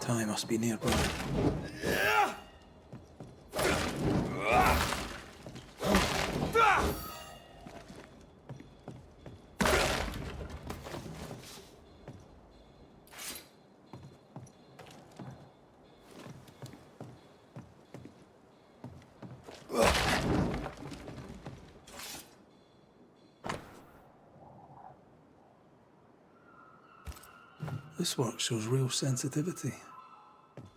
Ty must be nearby. This work shows real sensitivity.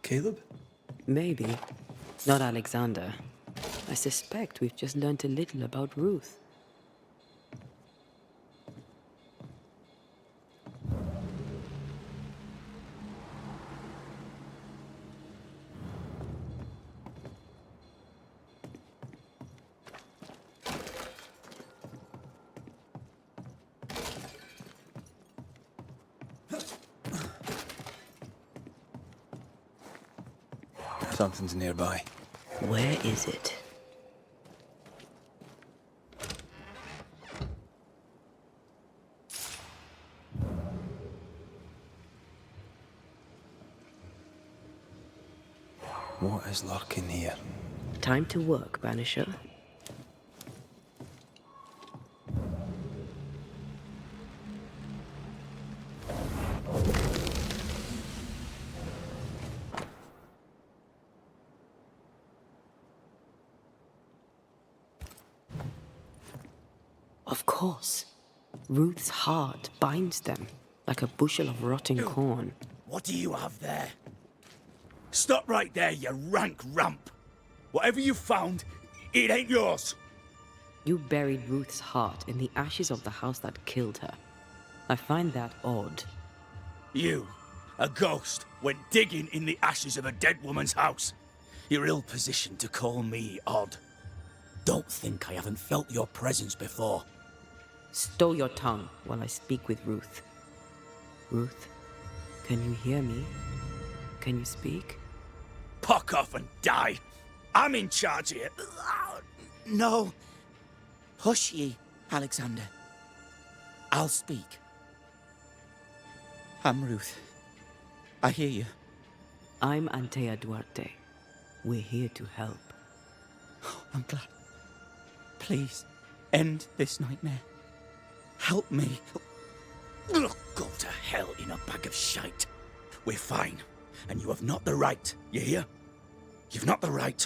Caleb? Maybe. Not Alexander. I suspect we've just learnt a little about Ruth. Something's nearby. Where is it? What is lurking here? Time to work, Banisher. Of course. Ruth's heart binds them like a bushel of rotting corn. What do you have there? Stop right there, you rank ramp. Whatever you found, it ain't yours. You buried Ruth's heart in the ashes of the house that killed her. I find that odd. You, a ghost, went digging in the ashes of a dead woman's house. You're ill-positioned to call me odd. Don't think I haven't felt your presence before. Stow your tongue while I speak with Ruth. Ruth, can you hear me? Can you speak? Puck off and die. I'm in charge here. No. Hush ye, Alexander. I'll speak. I'm Ruth. I hear you. I'm Antea Duarte. We're here to help. Oh, I'm glad. Please, end this nightmare. Help me. Go to hell in a bag of shite. We're fine, and you have not the right. You hear? You've not the right.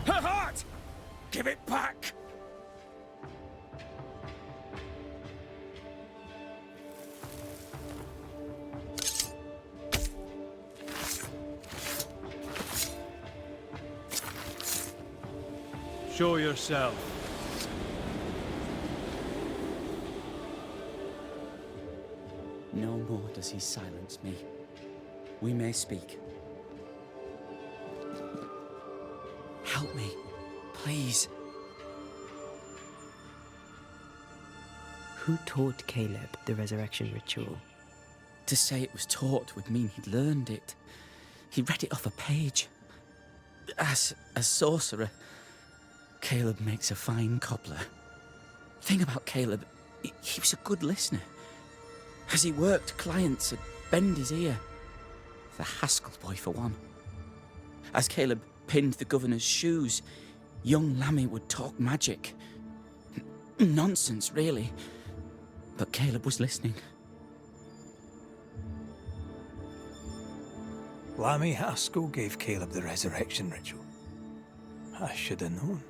Her heart! Give it back! Show yourself. No more does he silence me. We may speak. Help me, please. Who taught Caleb the resurrection ritual? To say it was taught would mean he'd learned it. He read it off a page. As a sorcerer, Caleb makes a fine cobbler. Thing about Caleb, he was a good listener. As he worked, clients would bend his ear. The Haskell boy, for one. As Caleb pinned the governor's shoes, young Lammy would talk magic. Nonsense, really. But Caleb was listening. Lammy Haskell gave Caleb the resurrection ritual. I should have known.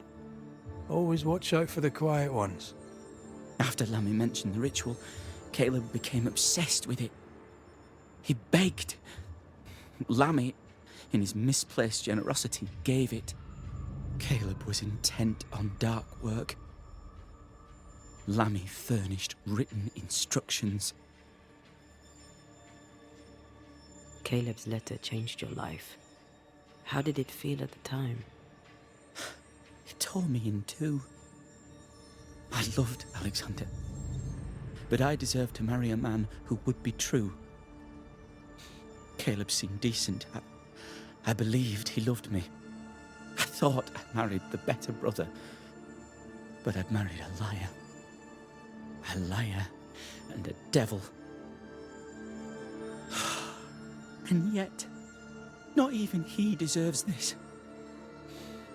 Always watch out for the quiet ones. After Lammy mentioned the ritual, Caleb became obsessed with it. He begged. Lammy, in his misplaced generosity, gave it. Caleb was intent on dark work. Lammy furnished written instructions. Caleb's letter changed your life. How did it feel at the time? It tore me in two. I loved Alexander, but I deserved to marry a man who would be true. Caleb seemed decent. I believed he loved me. I thought I married the better brother, but I'd married a liar. A liar and a devil. And yet, not even he deserves this.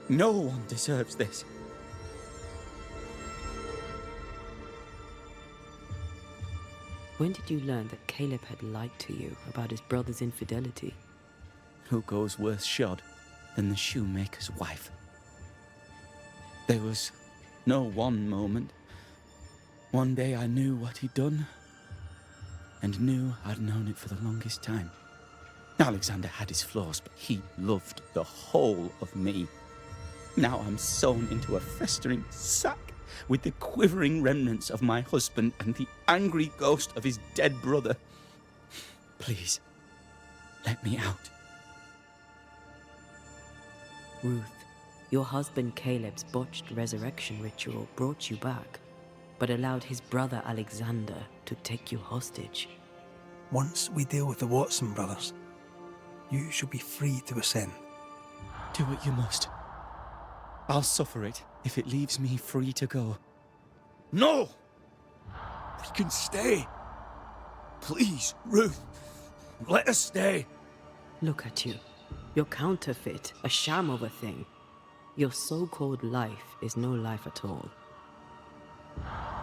No one deserves this. When did you learn that Caleb had lied to you about his brother's infidelity? Who goes worse shod than the shoemaker's wife? There was no one moment. One day I knew what he'd done, and knew I'd known it for the longest time. Alexander had his flaws, but he loved the whole of me. Now I'm sewn into a festering sack with the quivering remnants of my husband and the angry ghost of his dead brother. Please, Let me out. Ruth, your husband Caleb's botched resurrection ritual brought you back, but allowed his brother Alexander to take you hostage. Once we deal with the Watson brothers, you shall be free to ascend. Do what you must. I'll suffer it if it leaves me free to go. No! We can stay. Please, Ruth. Let us stay. Look at you. You're counterfeit, a sham of a thing. Your so-called life is no life at all.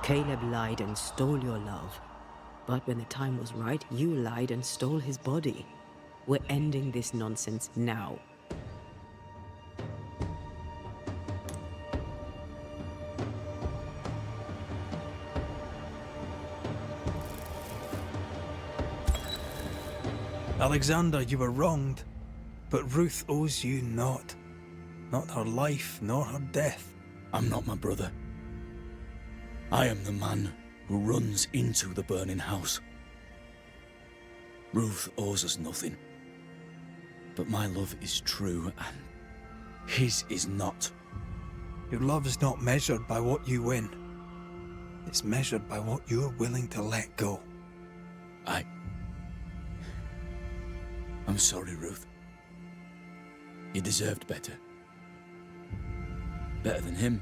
Caleb lied and stole your love. But when the time was right, you lied and stole his body. We're ending this nonsense now. Alexander, you were wronged, but Ruth owes you naught. Not her life, nor her death. I'm not my brother. I am the man who runs into the burning house. Ruth owes us nothing. But my love is true, and his is not. Your love is not measured by what you win. It's measured by what you're willing to let go. I'm sorry, Ruth. You deserved better. Better than him.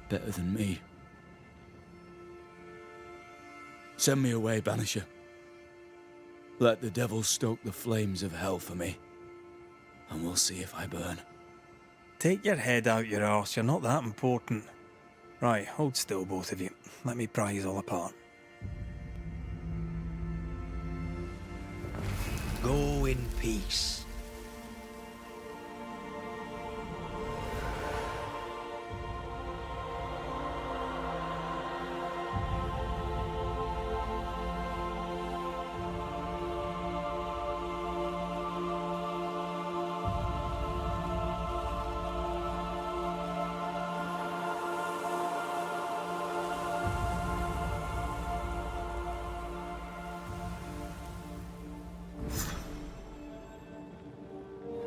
Better than me. Send me away, Banisher. Let the devil stoke the flames of hell for me, and we'll see if I burn. Take your head out your arse, you're not that important. Right, hold still, both of you. Let me pry you all apart. Go in peace.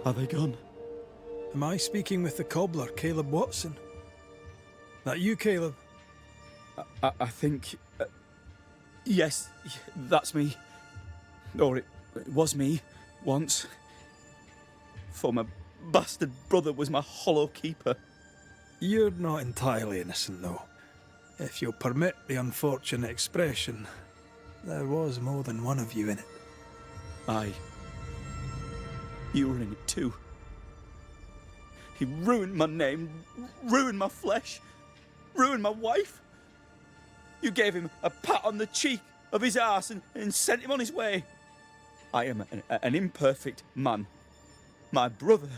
Are they gone? Am I speaking with the cobbler, Caleb Watson? That you, Caleb? I think... yes, that's me. Or it was me, once. For my bastard brother was my hollow keeper. You're not entirely innocent, though. If you'll permit the unfortunate expression, there was more than one of you in it. Aye. You were in it too. He ruined my name, ruined my flesh, ruined my wife. You gave him a pat on the cheek of his arse and sent him on his way. I am an imperfect man. My brother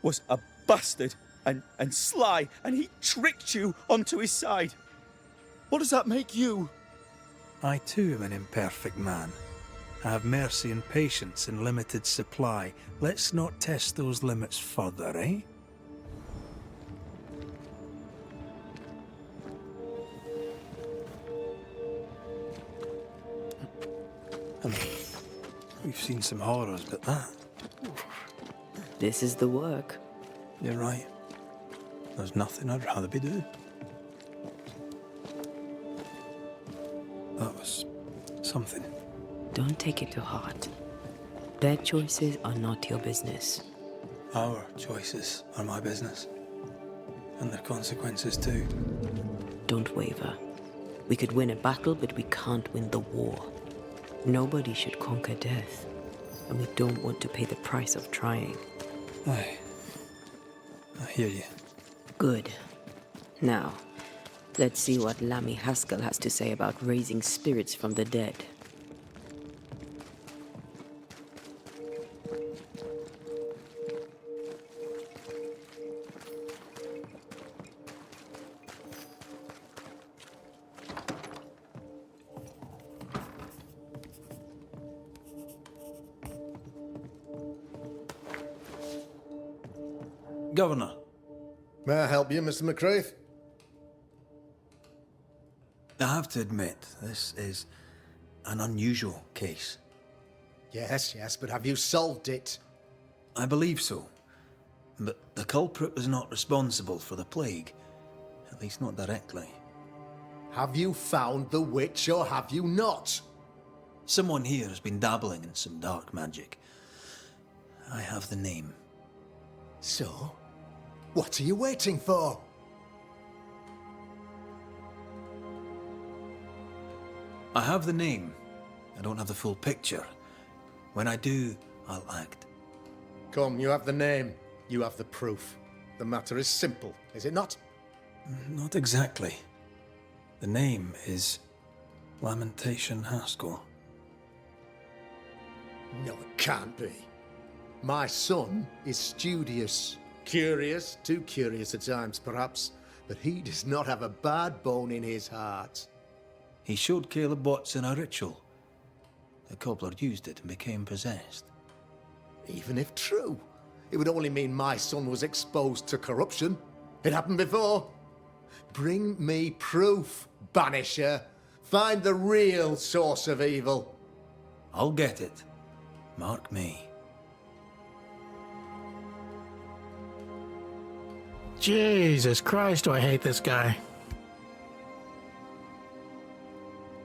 was a bastard and sly, and he tricked you onto his side. What does that make you? I too am an imperfect man. I have mercy and patience in limited supply. Let's not test those limits further, eh? I mean, we've seen some horrors, but that... This is the work. You're right. There's nothing I'd rather be doing. That was something. Don't take it to heart. Their choices are not your business. Our choices are my business. And their consequences too. Don't waver. We could win a battle, but we can't win the war. Nobody should conquer death. And we don't want to pay the price of trying. Aye. I hear you. Good. Now, let's see what Lammy Haskell has to say about raising spirits from the dead. Governor. May I help you, Mr. McCraith? I have to admit, this is an unusual case. Yes, but have you solved it? I believe so. But the culprit was not responsible for the plague. At least not directly. Have you found the witch or have you not? Someone here has been dabbling in some dark magic. I have the name. So? What are you waiting for? I have the name. I don't have the full picture. When I do, I'll act. Come, you have the name. You have the proof. The matter is simple, is it not? Not exactly. The name is Lamentation Haskell. No, it can't be. My son is studious. Curious, too curious at times perhaps, but he does not have a bad bone in his heart. He showed Caleb Watson a ritual. The cobbler used it and became possessed. Even if true, it would only mean my son was exposed to corruption. It happened before. Bring me proof, Banisher. Find the real source of evil. I'll get it. Mark me. Jesus Christ, do I hate this guy.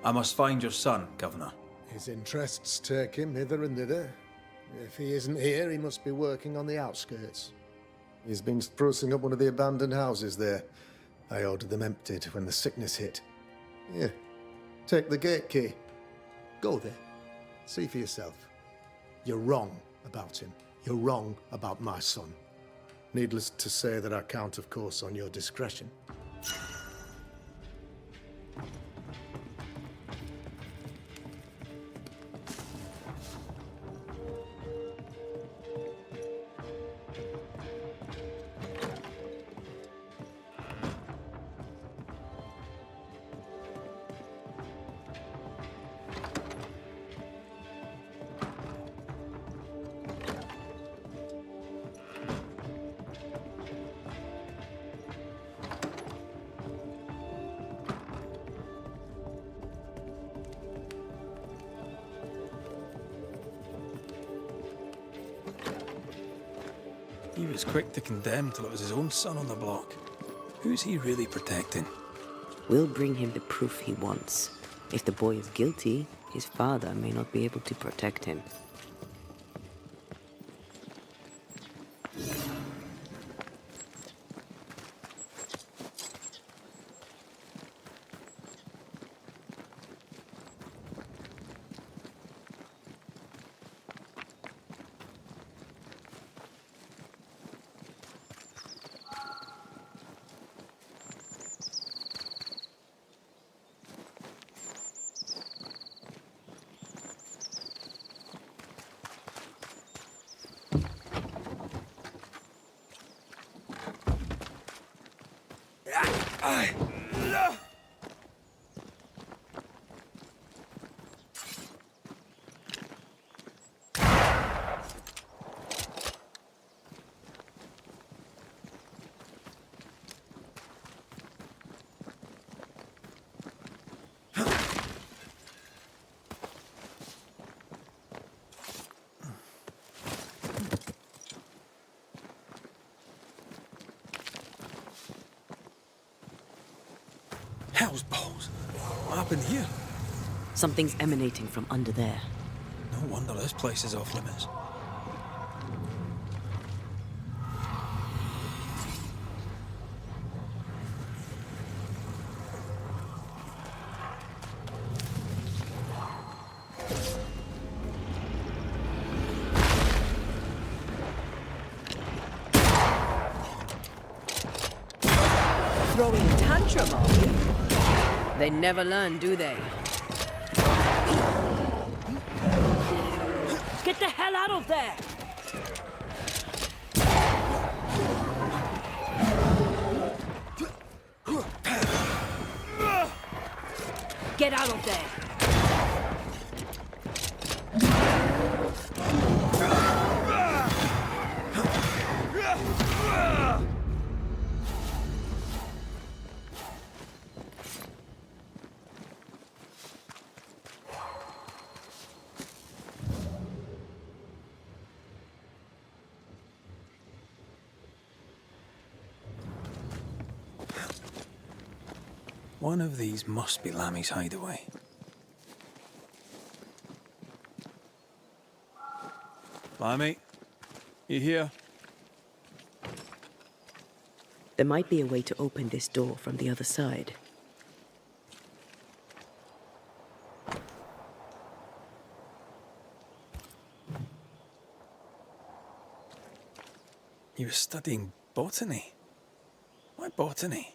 I must find your son, Governor. His interests take him hither and thither. If he isn't here, he must be working on the outskirts. He's been sprucing up one of the abandoned houses there. I ordered them emptied when the sickness hit. Here, take the gate key. Go there. See for yourself. You're wrong about him. You're wrong about my son. Needless to say that I count, of course, on your discretion. He was quick to condemn till it was his own son on the block. Who's he really protecting? We'll bring him the proof he wants. If the boy is guilty, his father may not be able to protect him. Hell's balls. What happened here? Something's emanating from under there. No wonder this place is off limits. Throwing a tantrum, are you? They never learn, do they? Get the hell out of there! Get out of there! One of these must be Lammy's hideaway. Lammy, you here? There might be a way to open this door from the other side. You were studying botany. Why botany?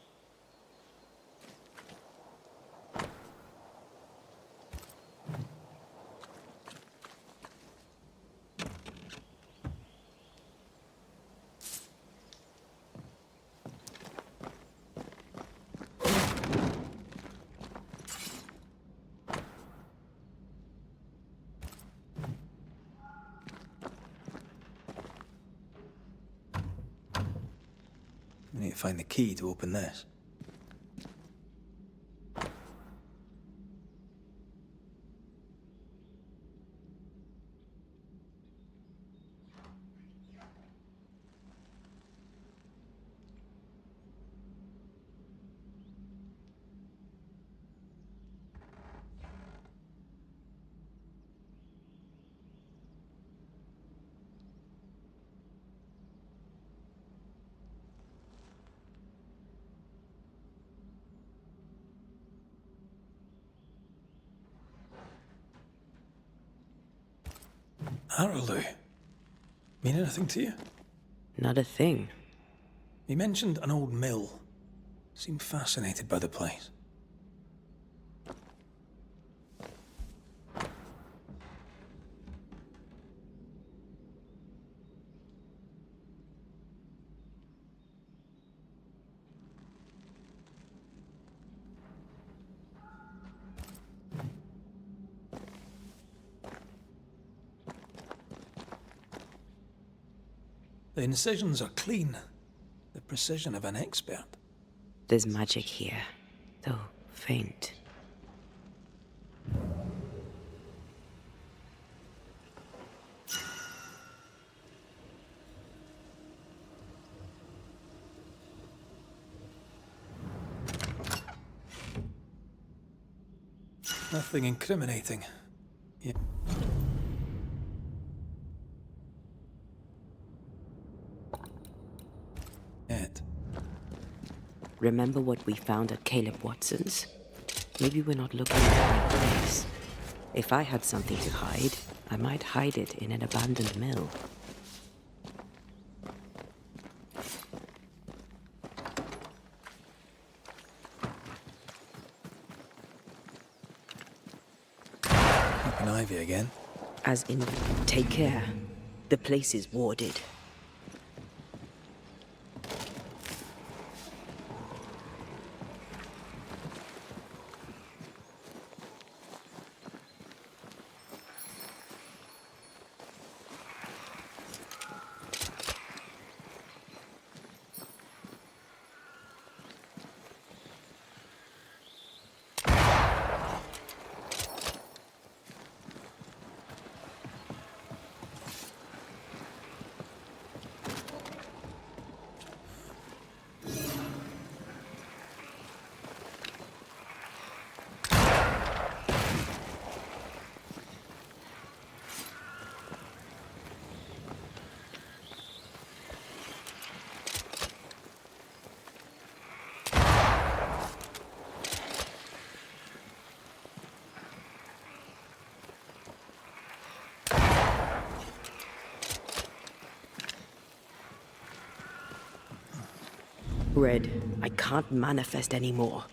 We need to find the key to open this. Araloo. Mean anything to you? Not a thing. He mentioned an old mill. Seemed fascinated by the place. The incisions are clean. The precision of an expert. There's magic here, though faint. Nothing incriminating. Yeah. Yet. Remember what we found at Caleb Watson's? Maybe we're not looking at the right place. If I had something to hide, I might hide it in an abandoned mill. Keeping Ivy again. As in, take care. The place is warded. Red, I can't manifest anymore.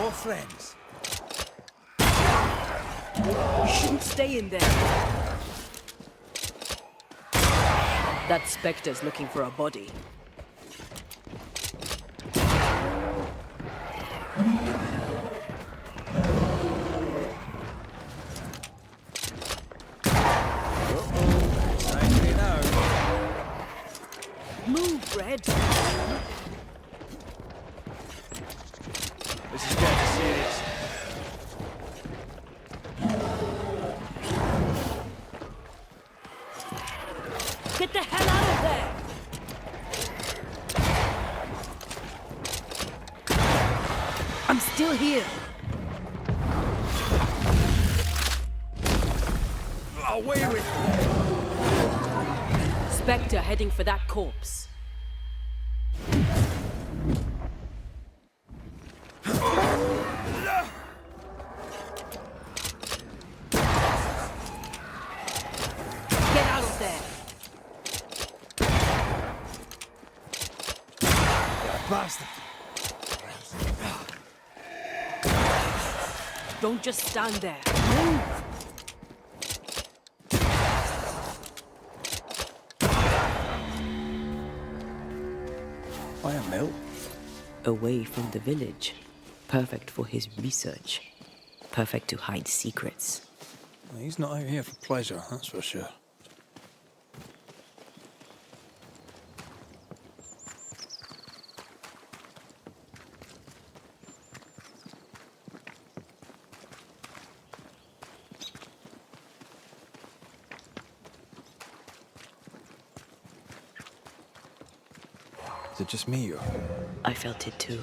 more friends. You shouldn't stay in there. That Spectre's looking for a body. Angry now. Move, Red. This is getting serious. Get the hell out of there! I'm still here. Away with you! Spectre heading for that corpse. Get out of there! Bastard! Don't just stand there. Move! I am Mill. Away from the village. Perfect for his research. Perfect to hide secrets. He's not out here for pleasure, that's for sure. Is it just me or? I felt it too.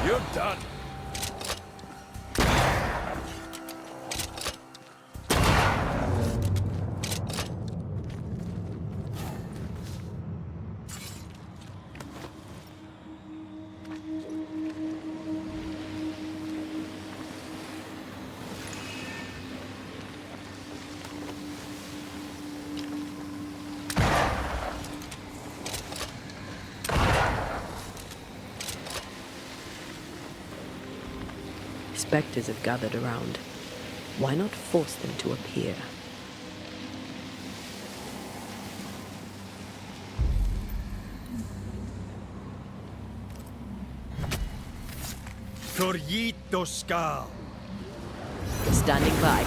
You're done. Spectres have gathered around. Why not force them to appear? Corrito Skal. Standing by.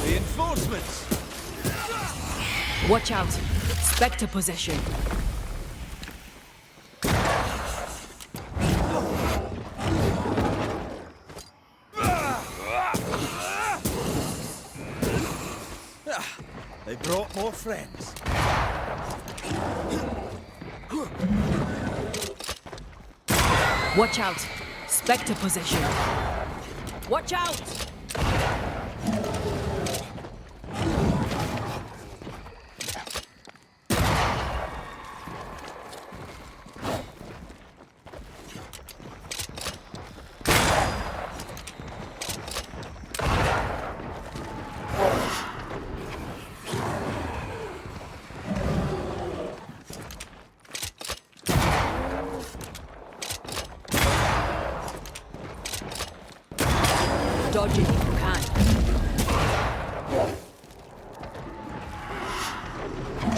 Reinforcements! Watch out. Spectre possession. They brought more friends. Watch out. Spectre possession. Watch out!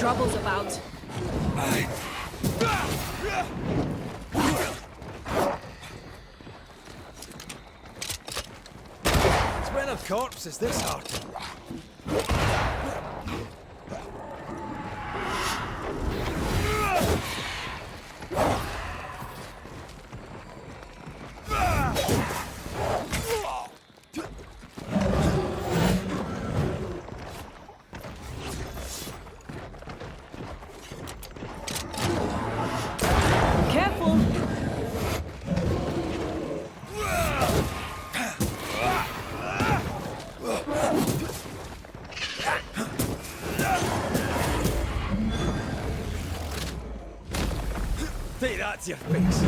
Trouble's about. Smell of corpses, this heart. Careful! Take that to your face.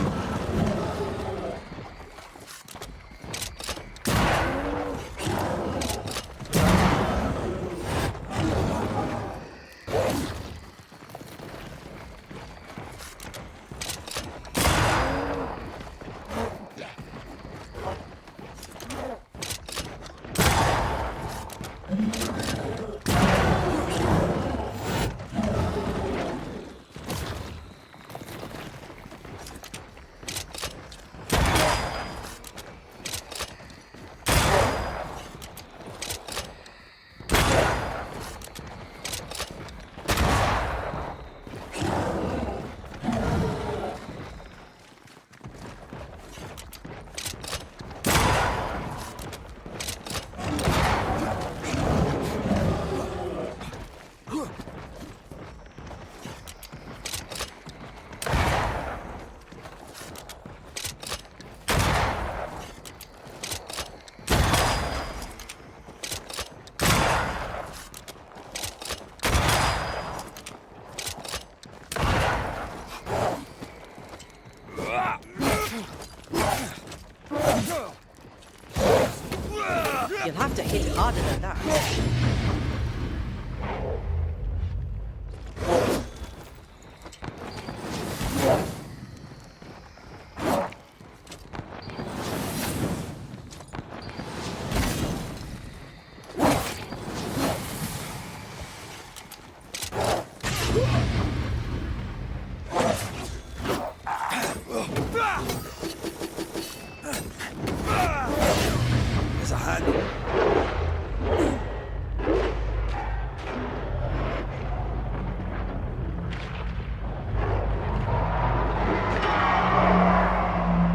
You'll have to hit harder than that. There's a hand.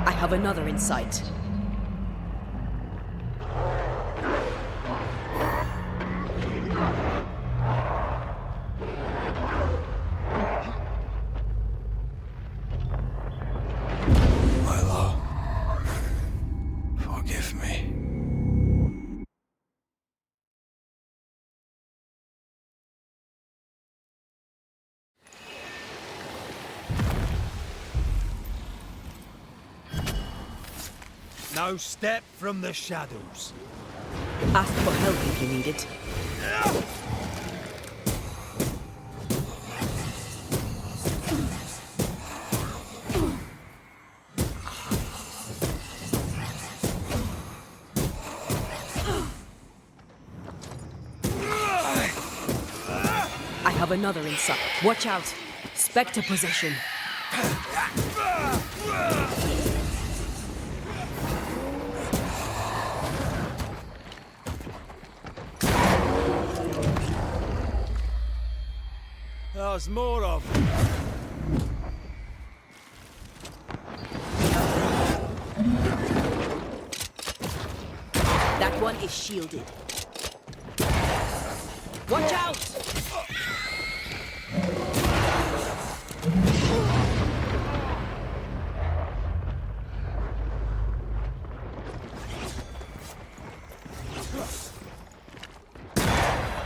I have another in sight. My lord, forgive me. Now step from the shadows. Ask for help if you need it. I have another in sight. Watch out. Spectre possession. There's more of them. That one is shielded. Watch out!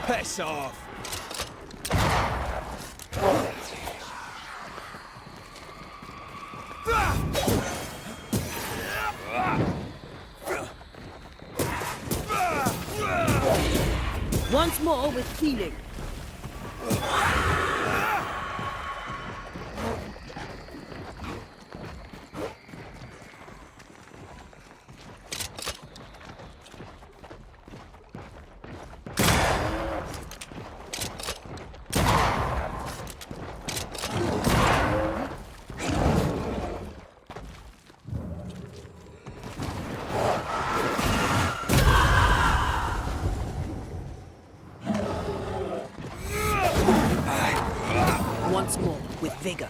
Piss off! Once more with healing. Once more, with vigor.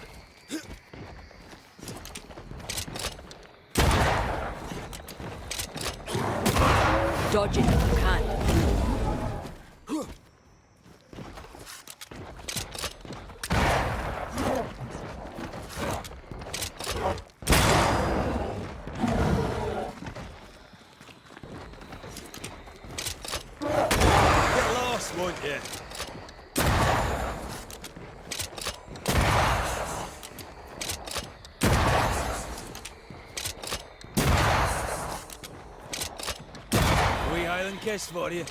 Dodge it if you can. Get lost, won't you? A wee Highland kiss for you.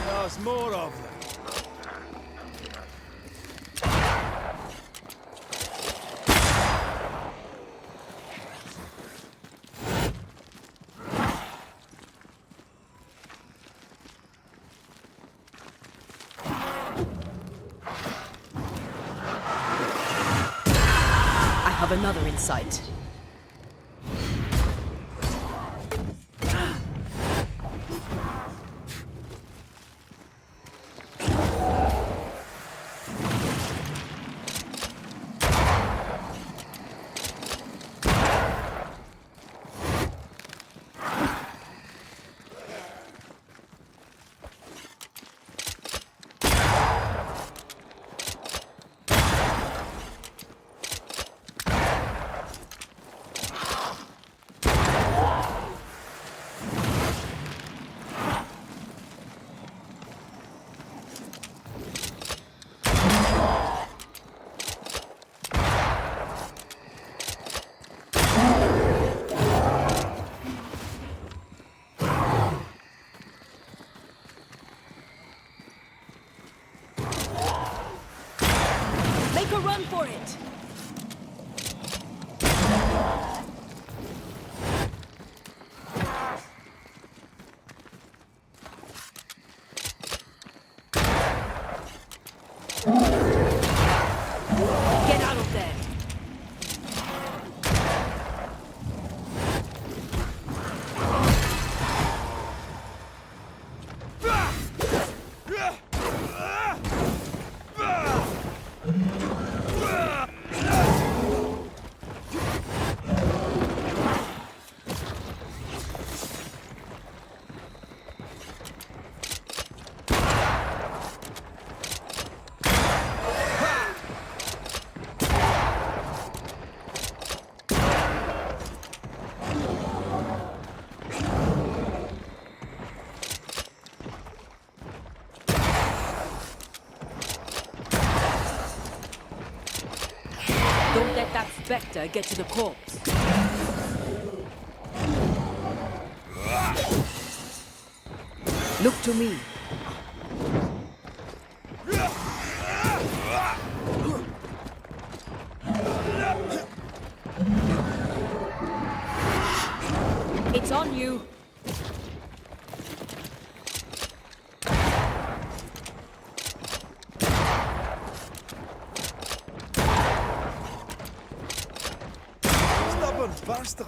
There's more of them. I have another in sight. Make a run for it! Get out of there! Don't let that spectre get to the corpse. Look to me. It's on you. Stubborn bastard.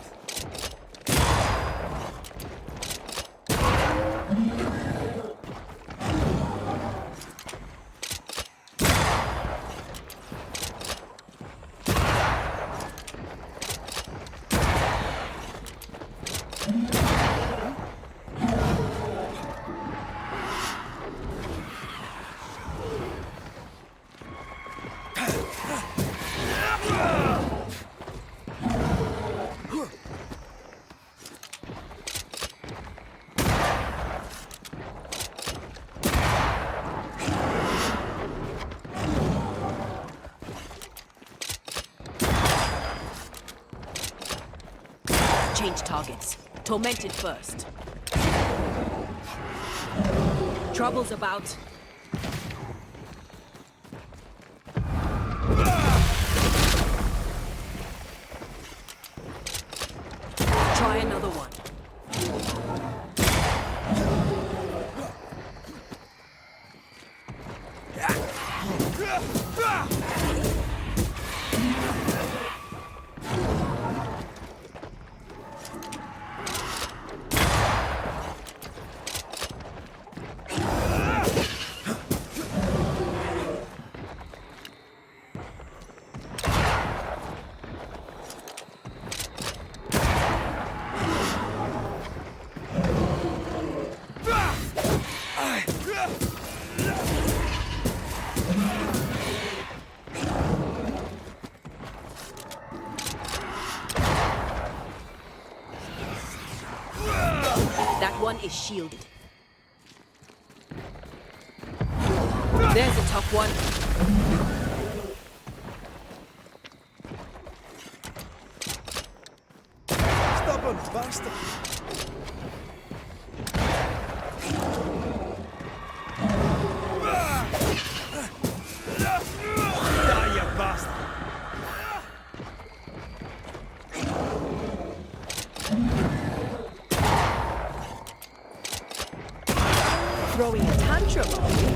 Change targets. Tormented first. Trouble's about. Try another one. That one is shielded. There's a tough one. Stubborn bastard! Die, you bastard! Throwing a tantrum, are you?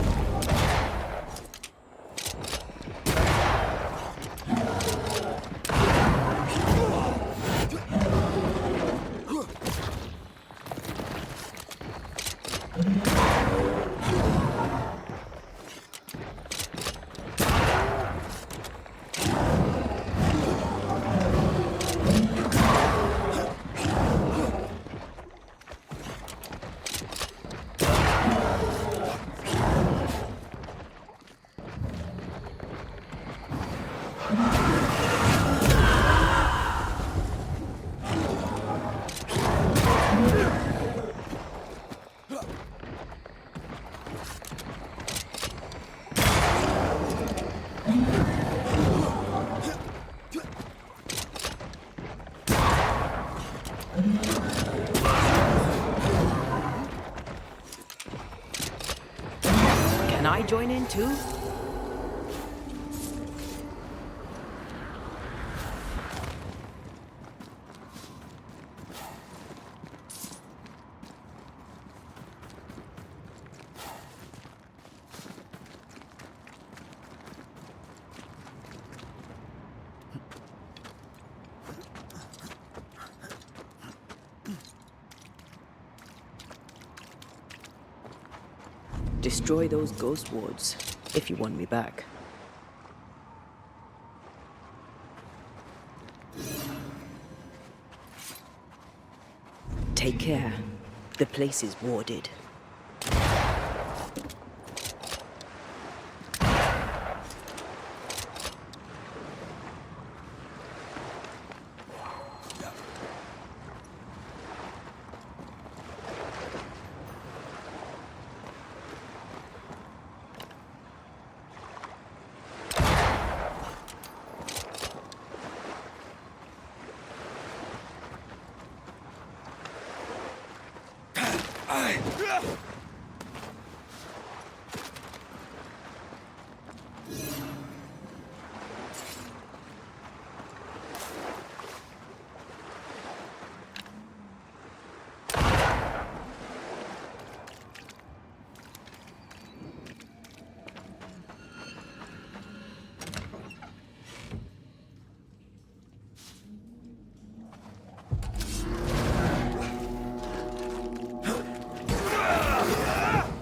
Can I join in too? Destroy those ghost wards, if you want me back. Take care. The place is warded.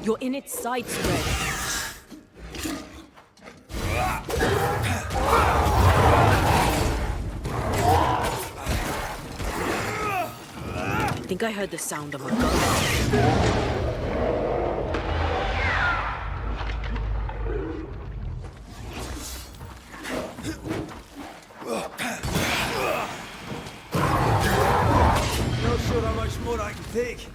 You're in its side spread. I think I heard the sound of a gun. Not sure how much more I can take.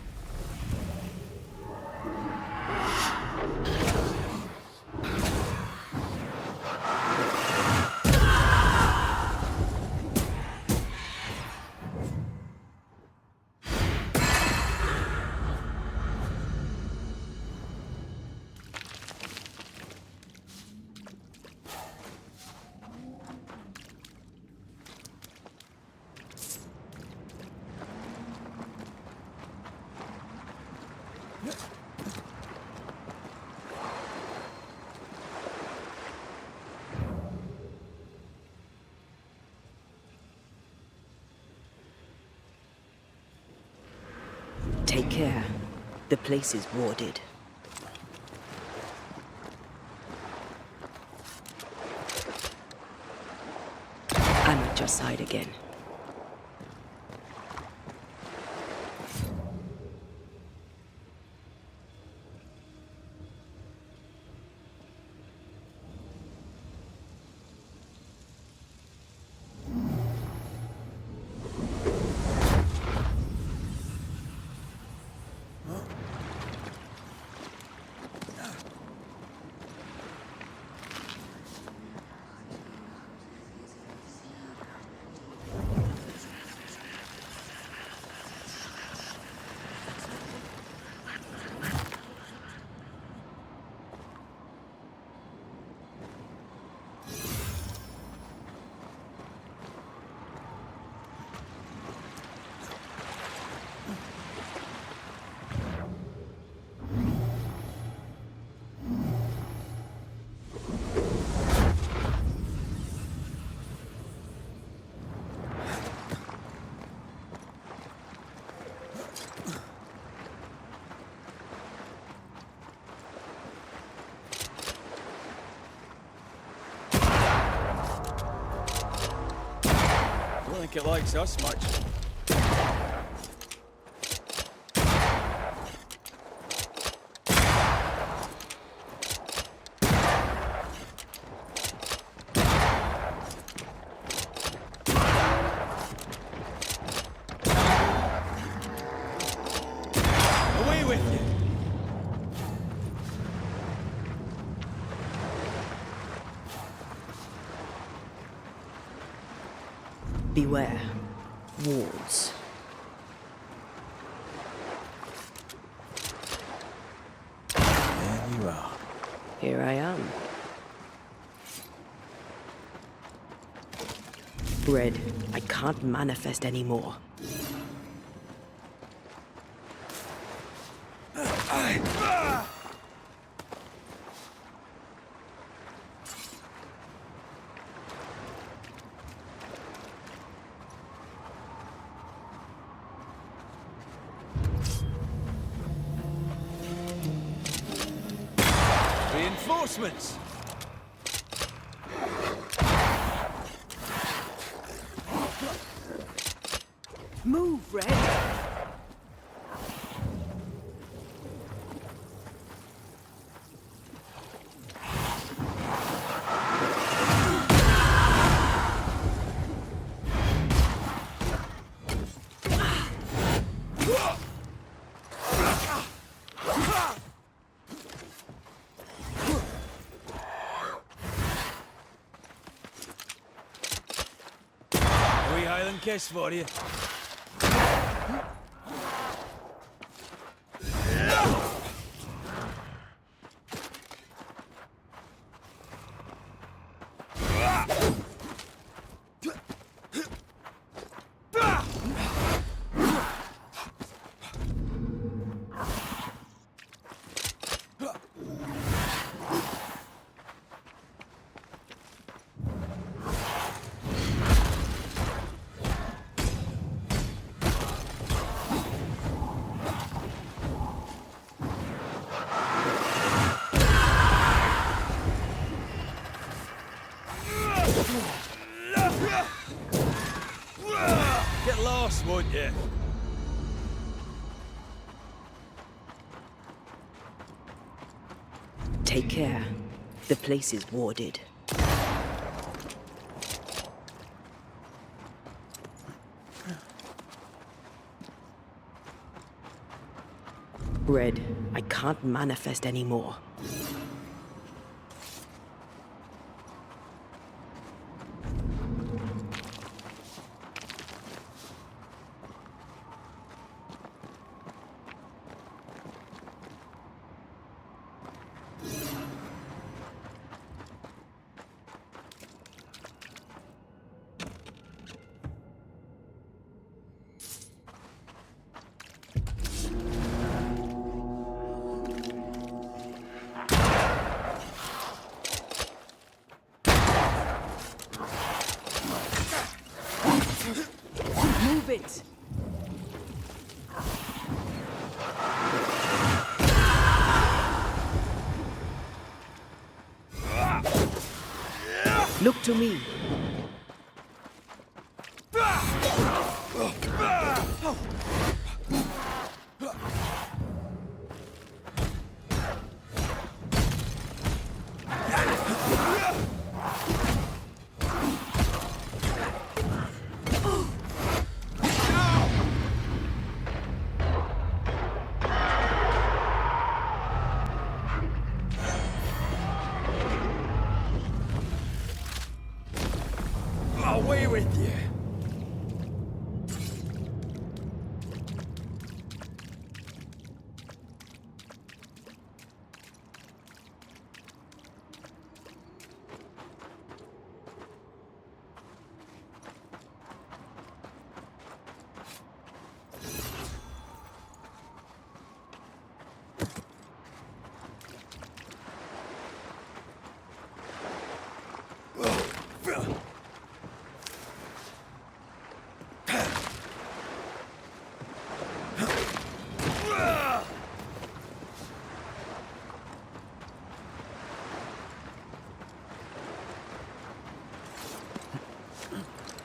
Take care. The place is warded. I'm at your side again. think it likes us much. Away with you! Beware. Wards. There you are. Here I am. Red, I can't manifest anymore. Reinforcements! Move, Red! A wee Highland kiss for you. Get lost, won't you? Take care. The place is warded. Red, I can't manifest anymore. Move it! Look to me.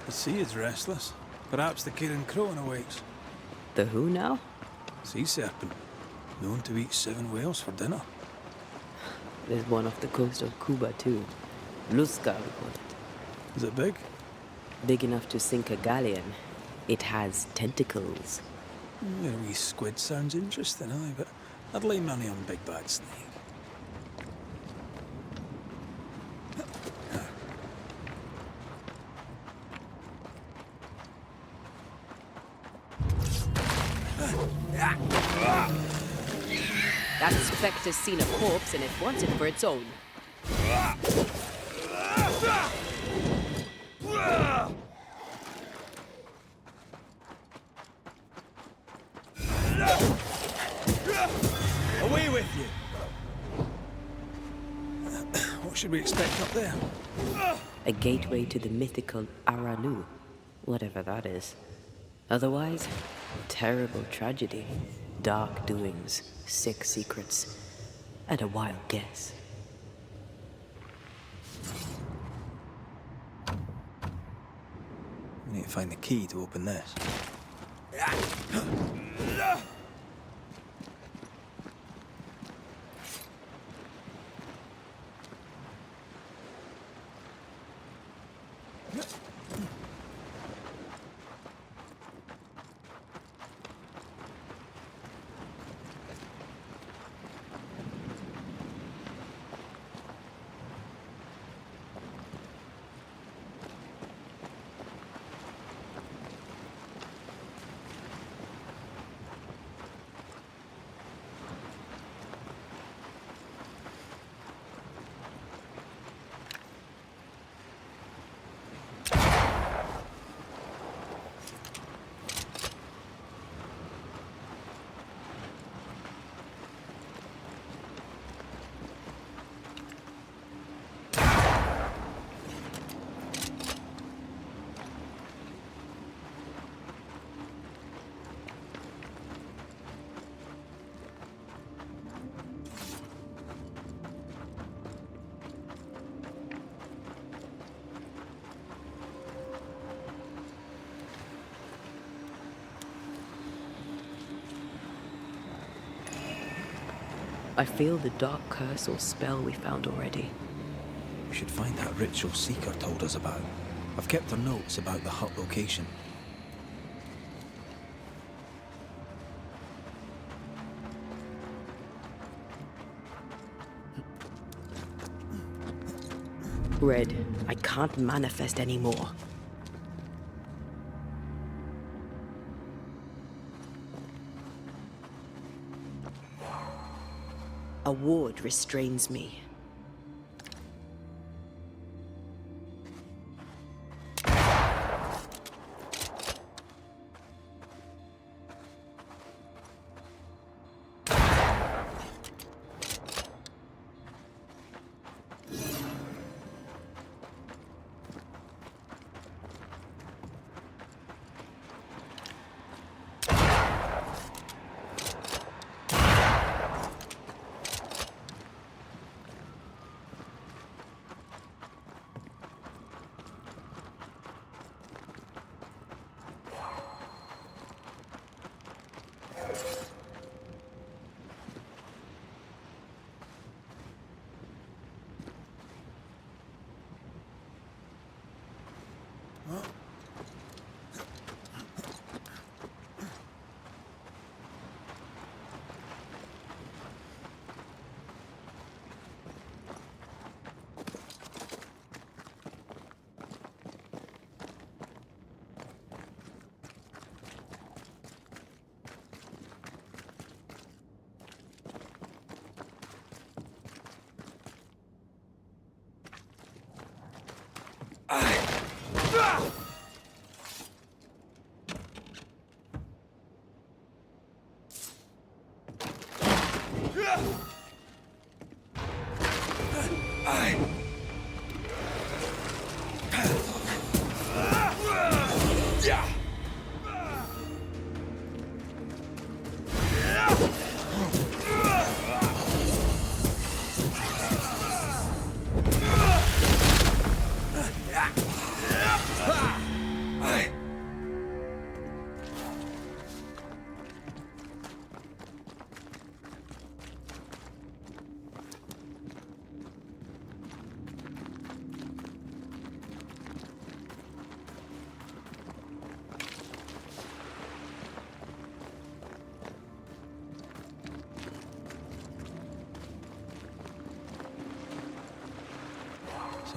The sea is restless. Perhaps the Kirin Crone awaits. The who now? Sea serpent. Known to eat 7 whales for dinner. There's one off the coast of Cuba, too. Lusca, we call it. Is it big? Big enough to sink a galleon. It has tentacles. Your wee squid sounds interesting, aye, but I'd lay money on big bad snake. That spectre's seen a corpse and it wants it for its own. Away with you! What should we expect up there? A gateway to the mythical Aralu, whatever that is. Otherwise, terrible tragedy, dark doings, sick secrets, and a wild guess. We need to find the key to open this. I feel the dark curse or spell we found already. We should find that ritual Seeker told us about. I've kept her notes about the hut location. Red, I can't manifest anymore. A ward restrains me.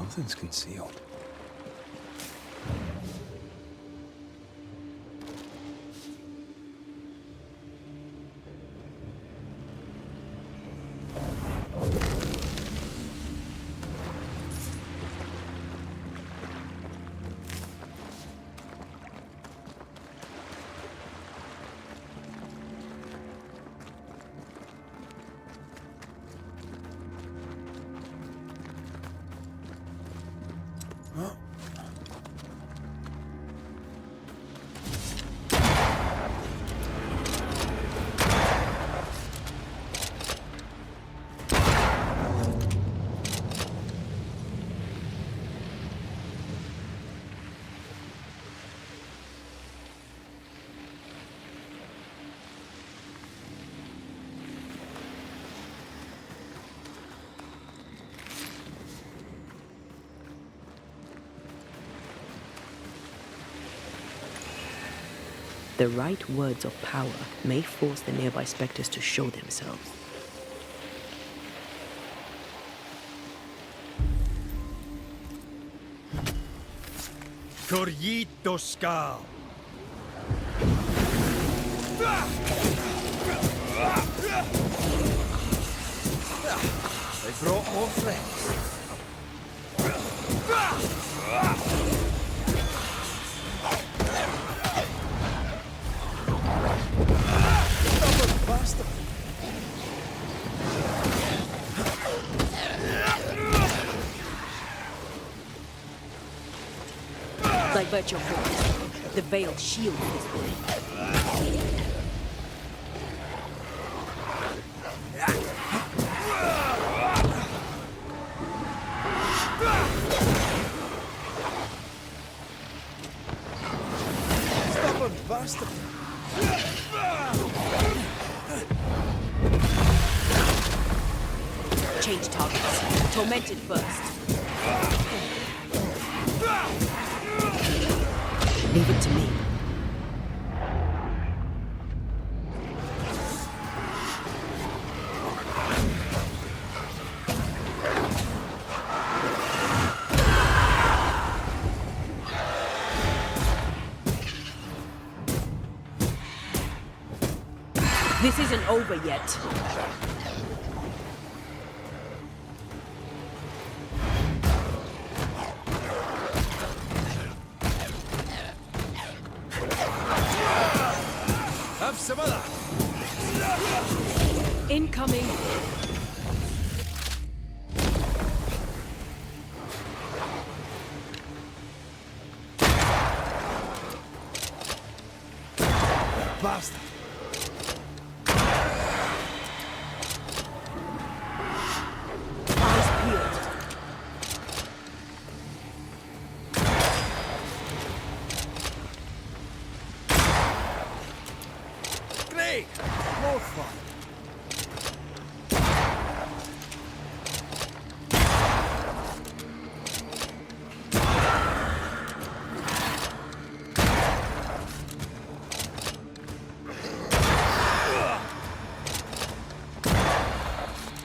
Nothing's concealed. The right words of power may force the nearby specters to show themselves. Corrito Skal. They brought more friends. Stubborn bastard. Divert your focus. The veiled shield this way. Stubborn bastard. Change targets. Tormented first. Leave it to me. This isn't over yet. Have some of that. Incoming. Bastard. Eyes peeled. Great. More fun.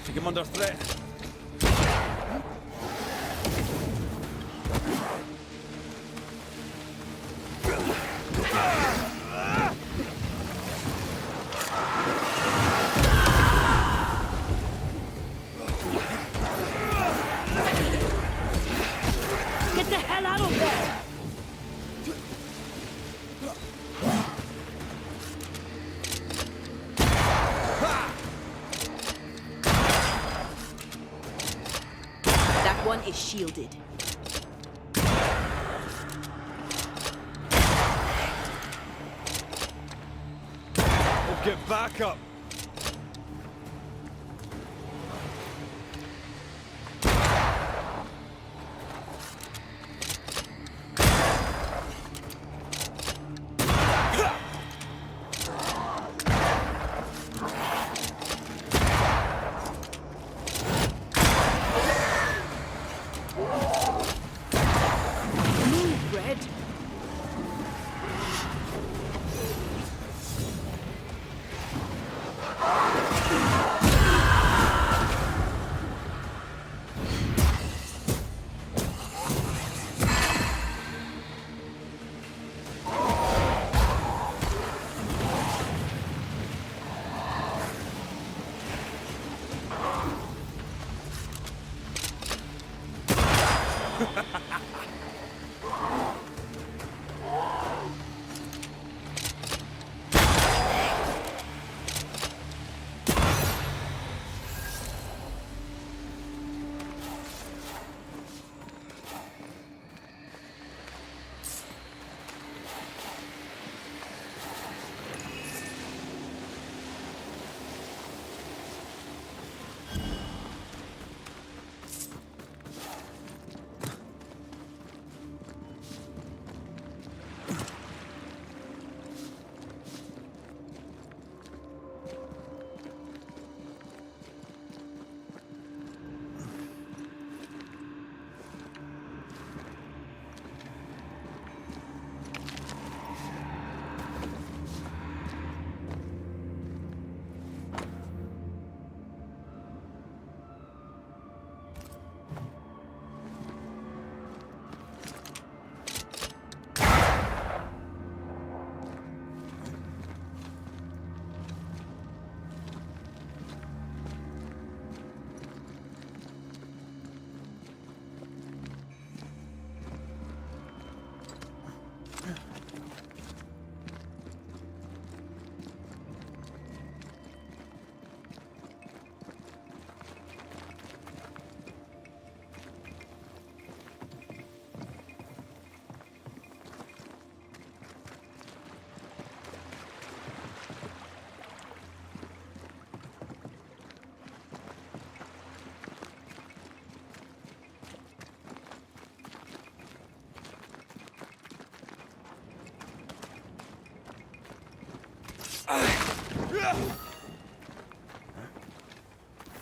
Take him under threat. Get the hell out of there! That one is shielded. We'll get back up. Move, Red.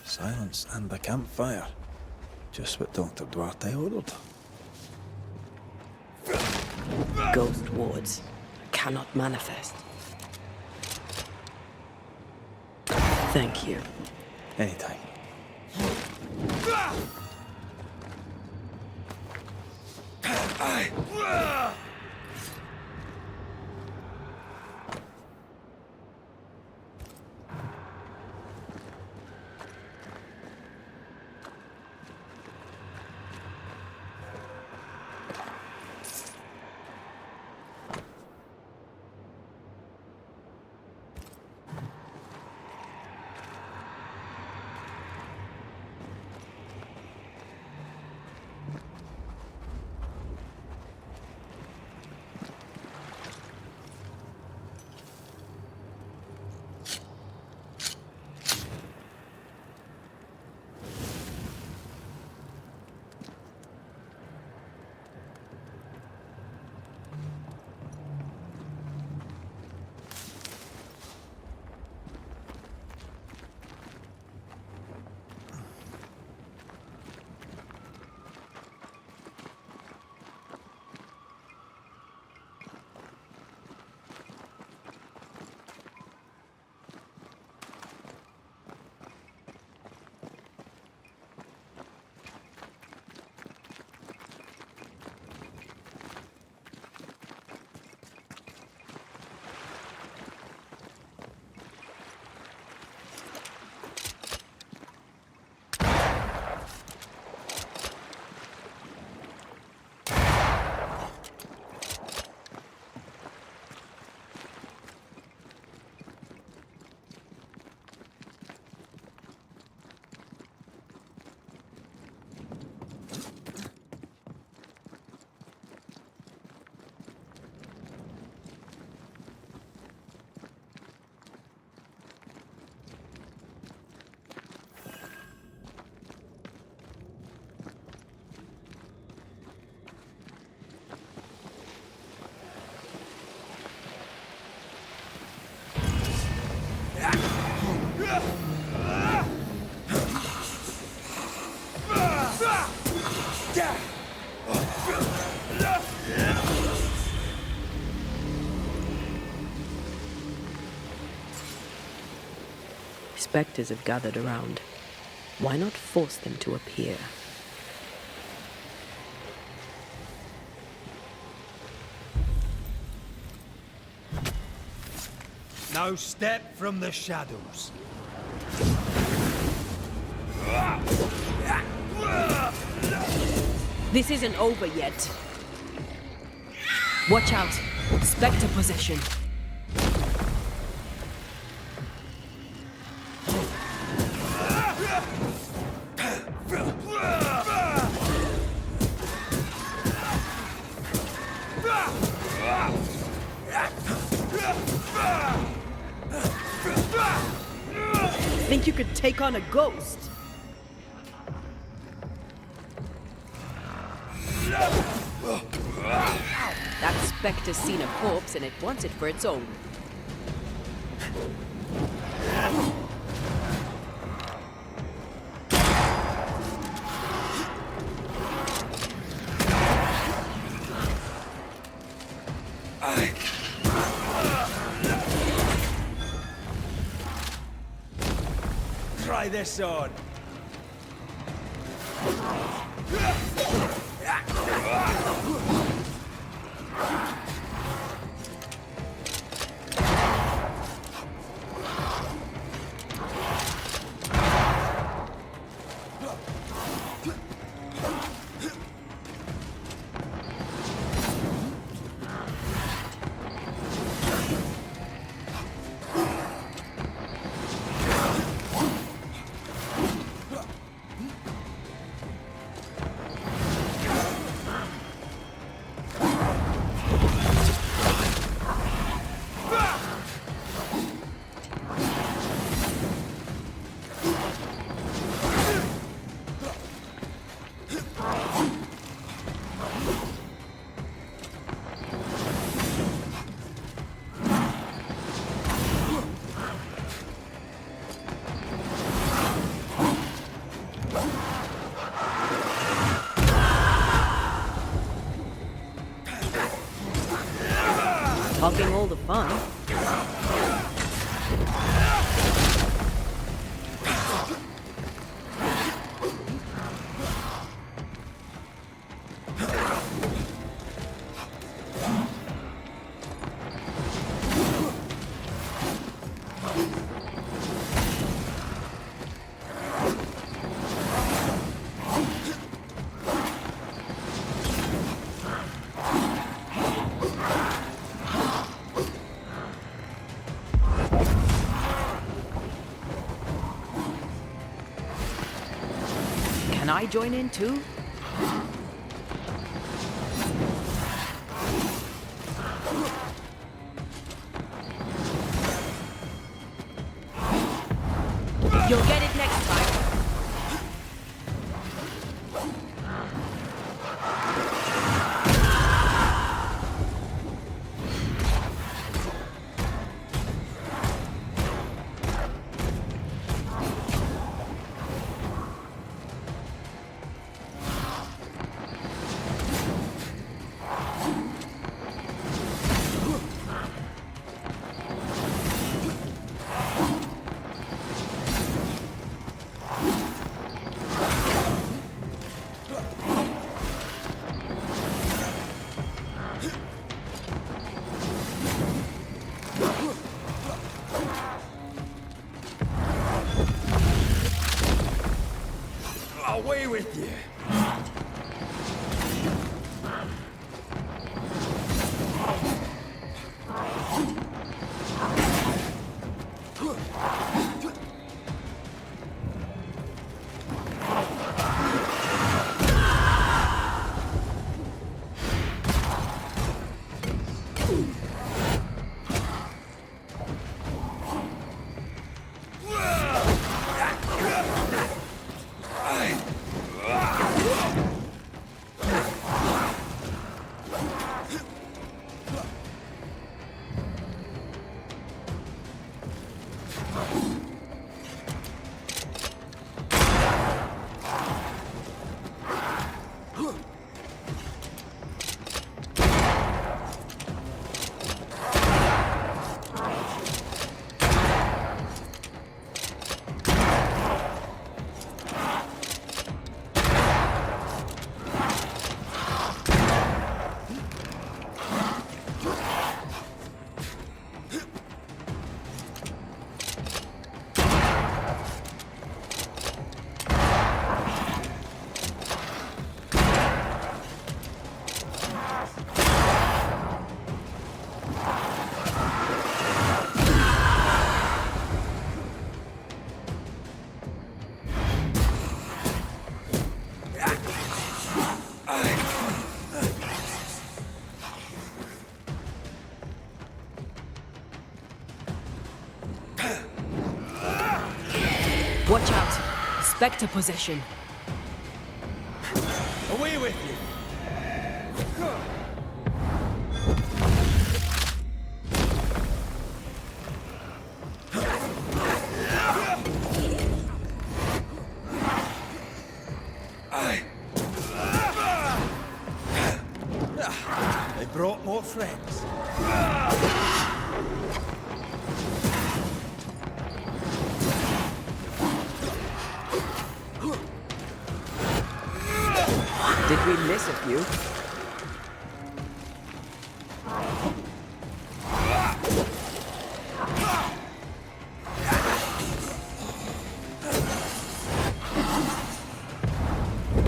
Silence and the campfire. Just what Dr. Duarte ordered. Ghost wards cannot manifest. Thank you. Anytime. Spectres have gathered around. Why not force them to appear? Now step from the shadows. This isn't over yet. Watch out! Spectre possession. Think you could take on a ghost? That spectre's seen a corpse and it wants it for its own. Try this on. Hogging all the fun. Can I join in too? You'll get it next time. Away with you! Watch out. Spectre possession. Away with you! They brought more friends. Did we miss a few?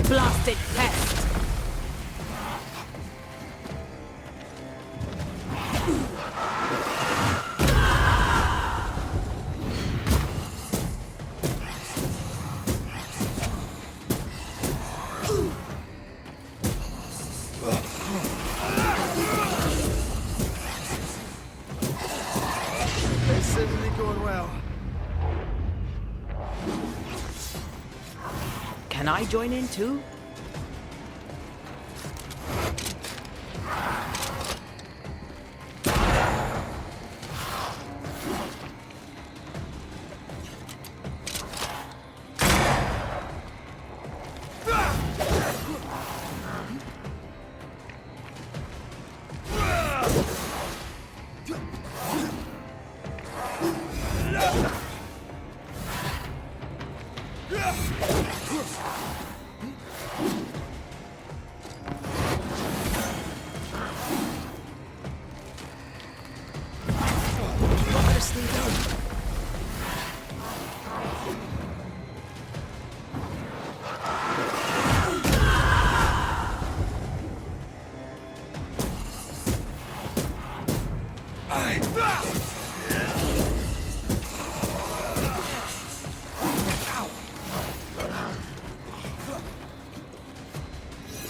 Blasted pest! It's certainly going well. Can I join in too?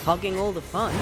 Hogging all the fun.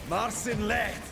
Marcin left.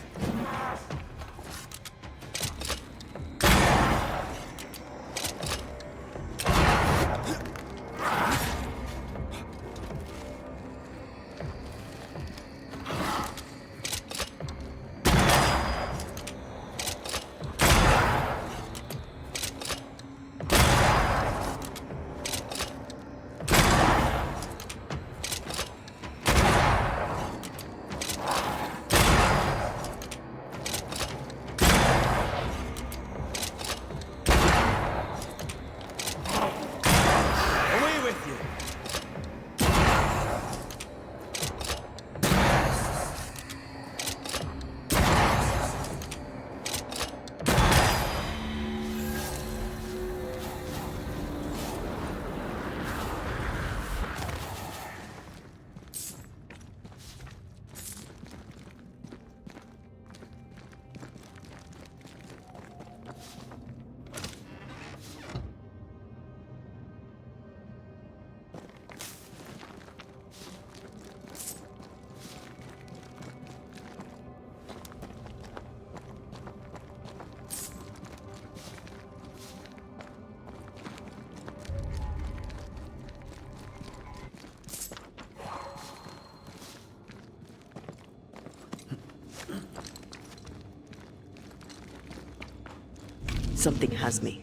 Something has me.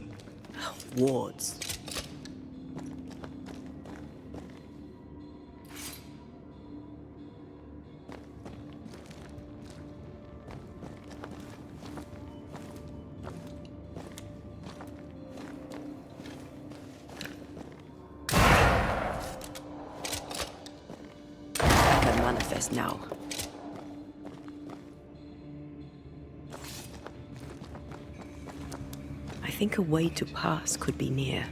Wards. I can manifest now. I think a way to pass could be near.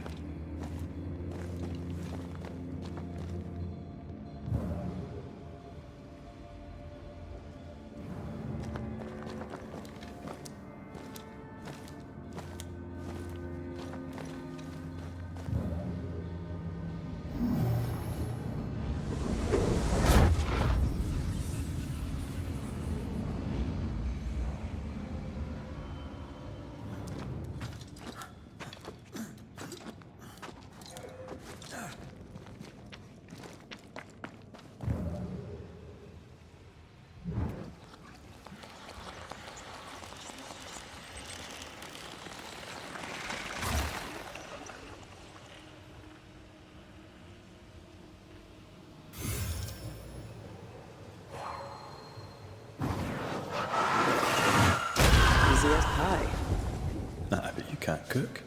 Easy as pie. Nah, but you can't cook.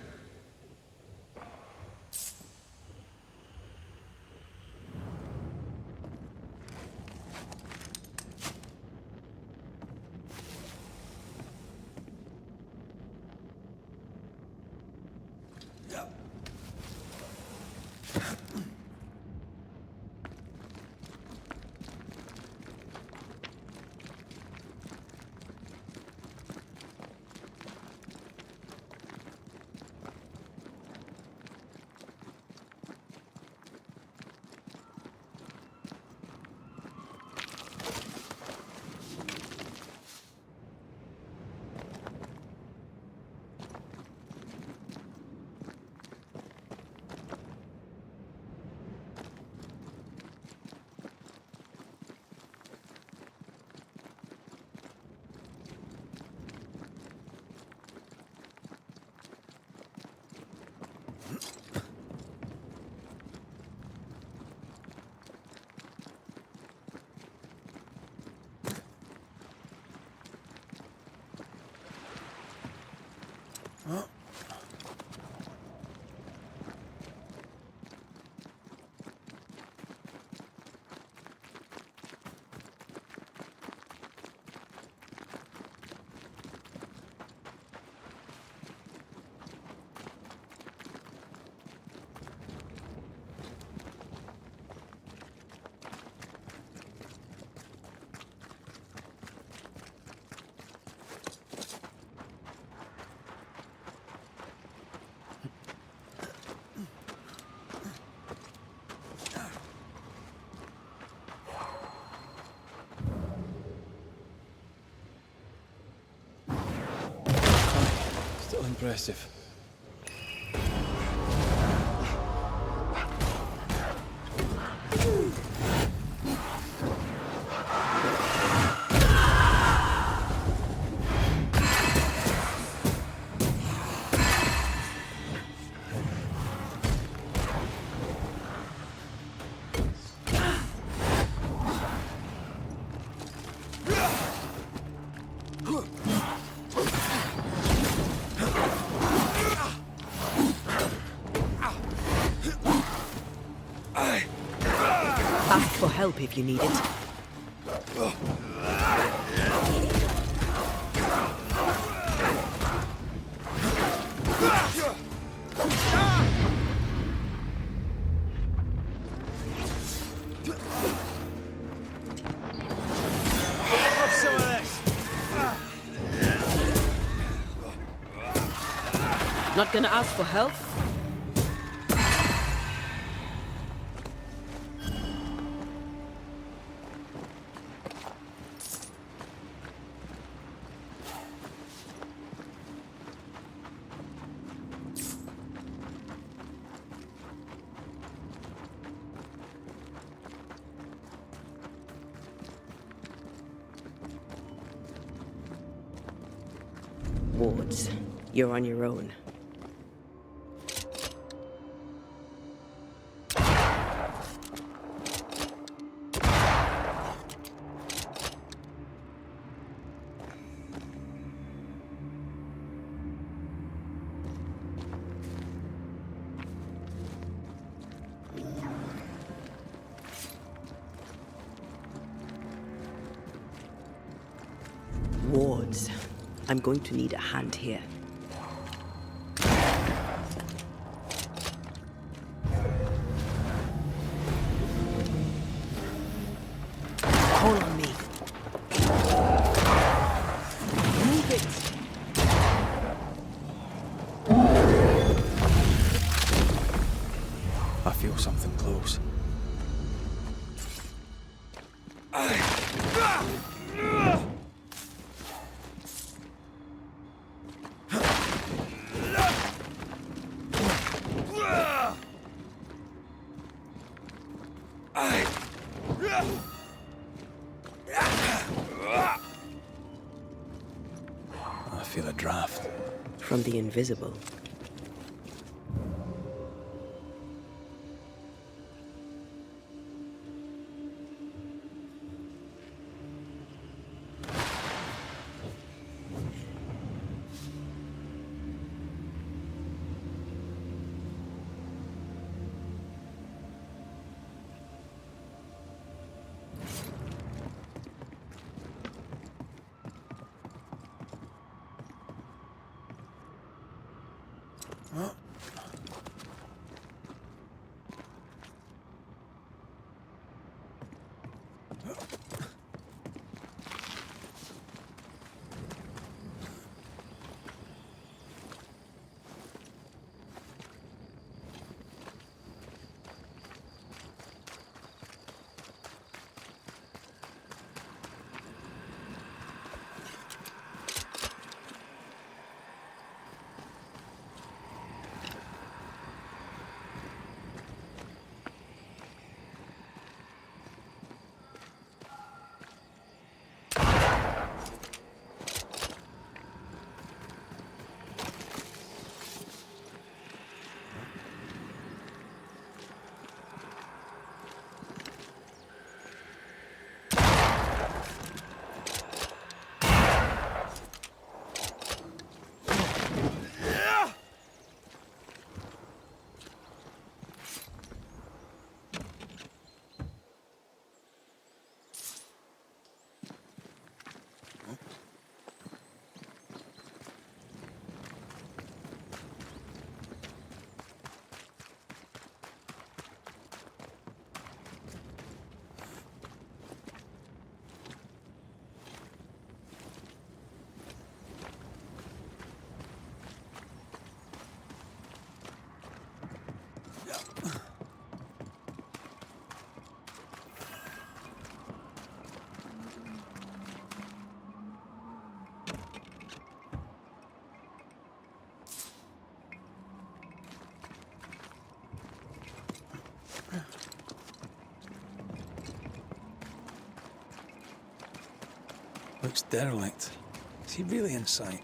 Still impressive. Ask for help if you need it. Not gonna ask for help? Wards, you're on your own. Wards, I'm going to need a hand here. Call on me. Move it. I feel something close. I feel a draft. From the invisible. Looks derelict. Is he really inside?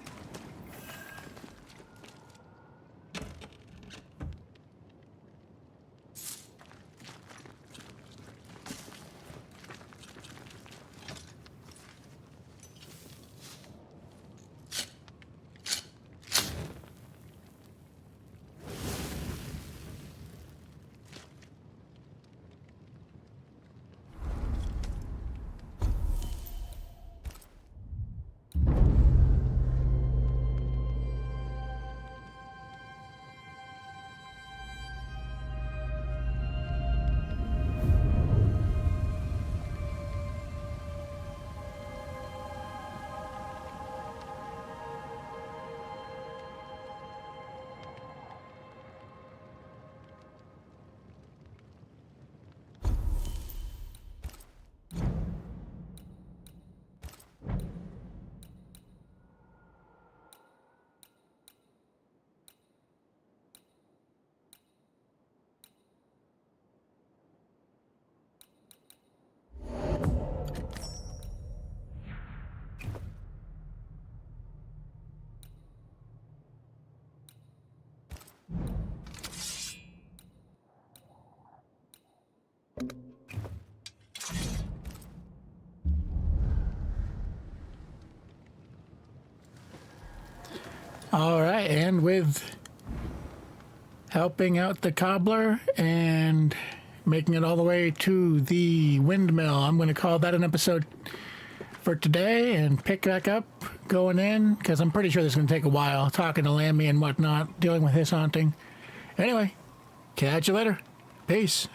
All right, and with helping out the cobbler and making it all the way to the windmill, I'm going to call that an episode for today and pick back up going in, because I'm pretty sure this is going to take a while, talking to Lammy and whatnot, dealing with his haunting. Anyway, catch you later. Peace.